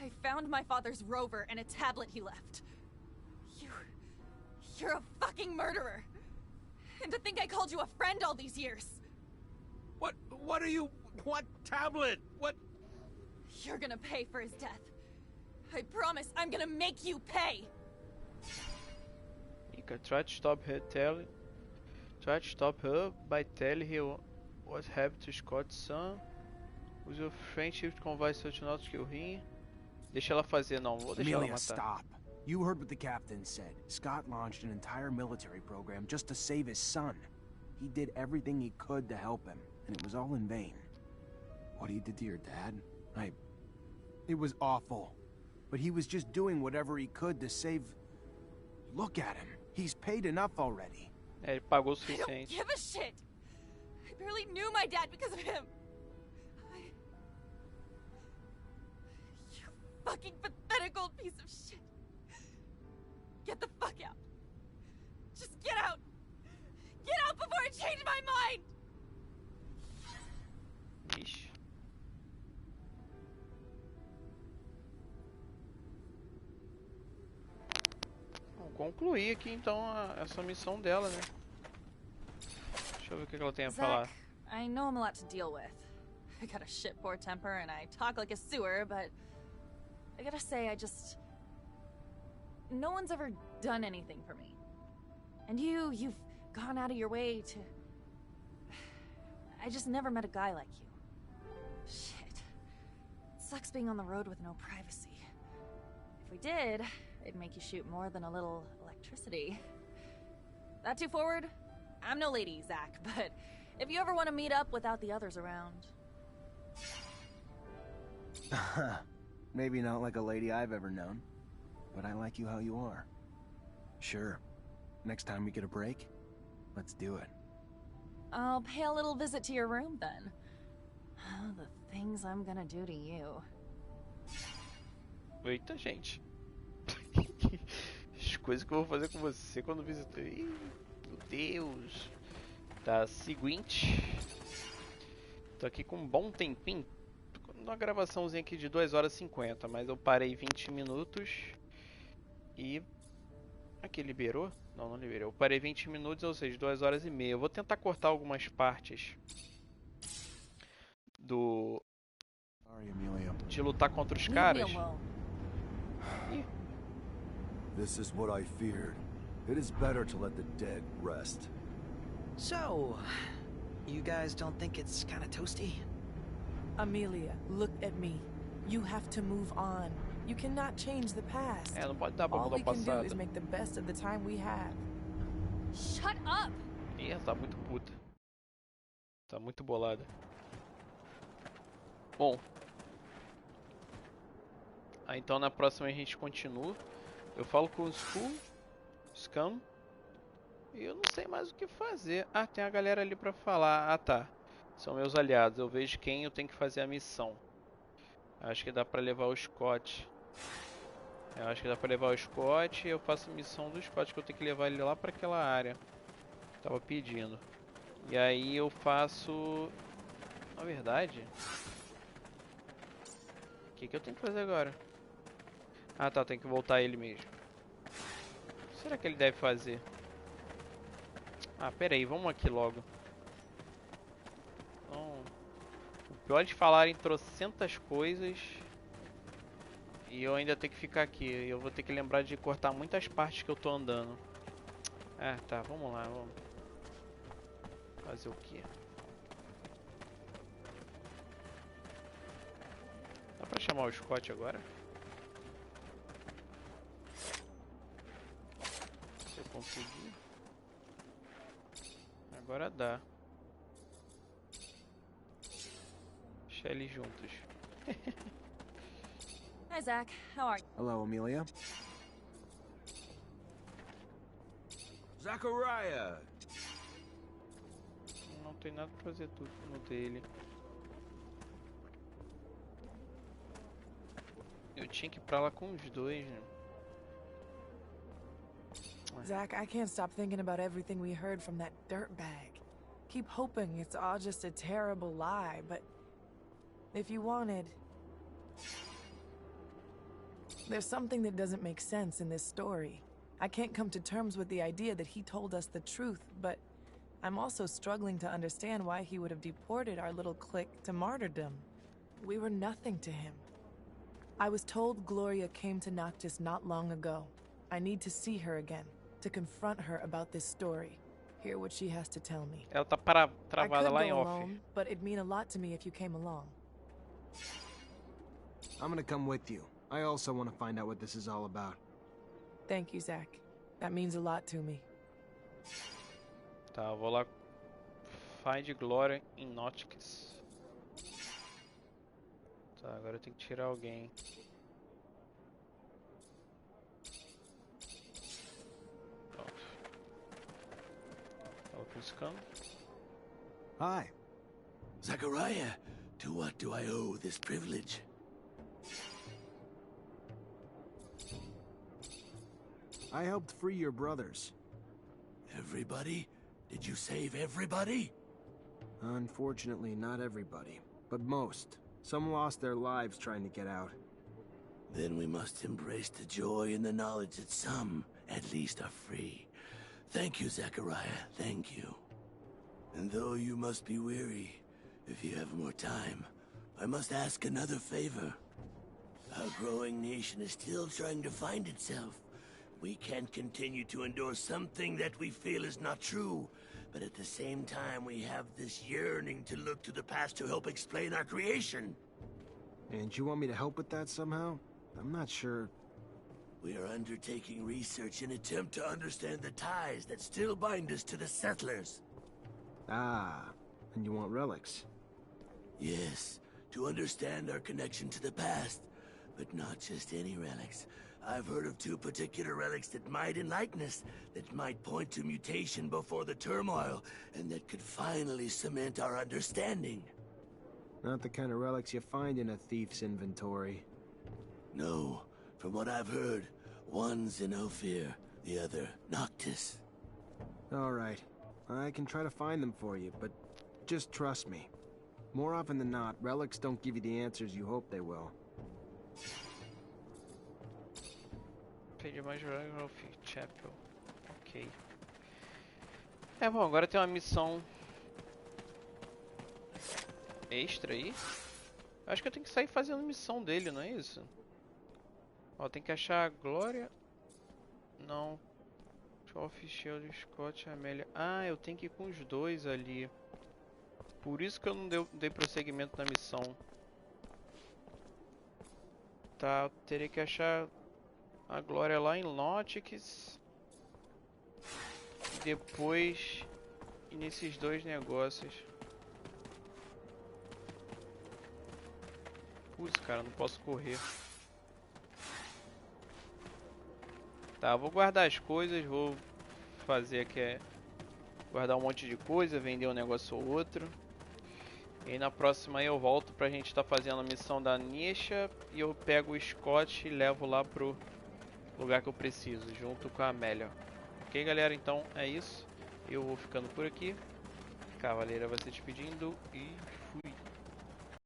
I found my father's rover and a tablet he left. You're a fucking murderer. And to think I called you a friend all these years. What are you... What tablet? What... You're gonna pay for his death. I promise I'm gonna make you pay. Mika tried to stop her by telling her what happened to Scott's son. Use your friendship to convince her to not kill him. Deixa ela fazer, não. Vou deixar ela Amelia, matar. stop. You heard what the captain said. Scott launched an entire military program just to save his son. He did everything he could to help him, and it was all in vain. What he did to your dad? It was awful. But he was just doing whatever he could to save... Look at him. He's paid enough already. Ele pagou o I suficiente. don't give a shit. I barely knew my dad because of him. You fucking pathetic old piece of shit. Get the fuck out. Just get out. Get out before I change my mind. Ixi. Vamos concluir aqui então essa missão dela, né? Deixa eu ver o que ela tem a falar. I know I'm a lot to deal with. I got a shit poor temper and I talk like a sewer, but I gotta say no one's ever done anything for me. And you've gone out of your way to... I just never met a guy like you. Shit. It sucks being on the road with no privacy. If we did, it'd make you shoot more than a little electricity. That too forward? I'm no lady, Zach, but if you ever want to meet up without the others around... Maybe not like a lady I've ever known, but I like you how you are. Sure. Next time we get a break, let's do it. I'll pay a little visit to your room then. Oh, the things I'm gonna do to you. Eita, gente. As coisas que eu vou fazer com você quando visitar. Ih, meu Deus. Tá, seguinte. Tô aqui com um bom tempinho. Tô com uma gravaçãozinha aqui de 2 horas e 50, mas eu parei 20 minutos. E... Aqui liberou? Não, não liberou. Eu parei 20 minutos, ou seja, 2 horas e meia. Eu vou tentar cortar algumas partes do... de lutar contra os caras. This is what I feared. It is better to let the dead rest. So, you guys don't think it's kind of toasty? Amelia, look at me. You have to move on. You cannot change the past. Não pode dar pra All mudar we o can do passado. is make the best of the time we have. Shut up! Ih, ela tá muito puta. Tá muito bolada. Bom. Então na próxima a gente continua. Eu falo com o Scam. E eu não sei mais o que fazer. Ah, tem a galera ali pra falar. Ah, tá. São meus aliados. Eu vejo quem eu tenho que fazer a missão. Acho que dá pra levar o Scott. Eu acho que dá pra levar o Scott. E eu faço a missão do Scott, que eu tenho que levar ele lá pra aquela área. Tava pedindo. E aí eu faço... Na verdade... O que eu tenho que fazer agora? Ah tá, tem que voltar ele mesmo. O que será que ele deve fazer? Ah, pera aí, vamos aqui logo. Então, o pior de falar em trocentas coisas. E eu ainda tenho que ficar aqui. Eu vou ter que lembrar de cortar muitas partes que eu tô andando. Ah tá, vamos lá, vamos. Fazer o quê? Dá pra chamar o Scott agora? consegui. Agora dá. Deixa eles juntos. Hi, Zach. How are you? Hello, Amelia. Zachariah! Não tem nada pra fazer tudo no dele. Eu tinha que ir pra lá com os dois, né? Zach, I can't stop thinking about everything we heard from that dirtbag. Keep hoping it's all just a terrible lie, but if you wanted... There's something that doesn't make sense in this story. I can't come to terms with the idea that he told us the truth, but I'm also struggling to understand why he would have deported our little clique to martyrdom. We were nothing to him. I was told Gloria came to Noctis not long ago. I need to see her again, to confront her about this story. Hear what she has to tell me. Ela tá travada lá em off. Alone, but it'd mean a lot to me if you came along. I'm gonna come with you. I also want to find out what this is all about. Thank you, Zach. That means a lot to me. Tá, eu vou lá. Find Gloria em Noctis. Tá, agora eu tenho que tirar alguém. Tava buscando. Hi. Zachariah, to what do I owe this privilege? I helped free your brothers. Everybody? Did you save everybody? Unfortunately, not everybody, but most. Some lost their lives trying to get out. Then we must embrace the joy in the knowledge that some, at least, are free. Thank you, Zachariah. Thank you. And though you must be weary, if you have more time, I must ask another favor. Our growing nation is still trying to find itself. We can't continue to endure something that we feel is not true, but at the same time we have this yearning to look to the past to help explain our creation. And you want me to help with that somehow? I'm not sure. We are undertaking research in attempt to understand the ties that still bind us to the settlers. Ah, and you want relics? Yes, to understand our connection to the past, but not just any relics. I've heard of two particular relics that might enlighten us, that might point to mutation before the turmoil, and that could finally cement our understanding. Not the kind of relics you find in a thief's inventory. No, from what I've heard, one's in Ophir, the other Noctis. All right, I can try to find them for you, but just trust me. More often than not, relics don't give you the answers you hope they will. Pedir mais Chapel. Ok. É bom, agora tem uma missão extra aí. Acho que eu tenho que sair fazendo missão dele, não é isso? Ó, tem que achar a Gloria. Não. Oficial de Scott e Amelia. Ah, eu tenho que ir com os dois ali. Por isso que eu não dei prosseguimento na missão. Tá, eu teria que achar a Gloria lá em Noctis. E depois ir nesses dois negócios. Putz, cara, não posso correr. Tá, vou guardar as coisas, vou fazer aqui guardar um monte de coisa, vender um negócio ou outro. E aí na próxima aí eu volto pra gente estar fazendo a missão da Neste e eu pego o Scott e levo lá pro lugar que eu preciso, junto com a Amelia. Ok, galera? Então é isso. Eu vou ficando por aqui. Cavaleira vai se despedindo e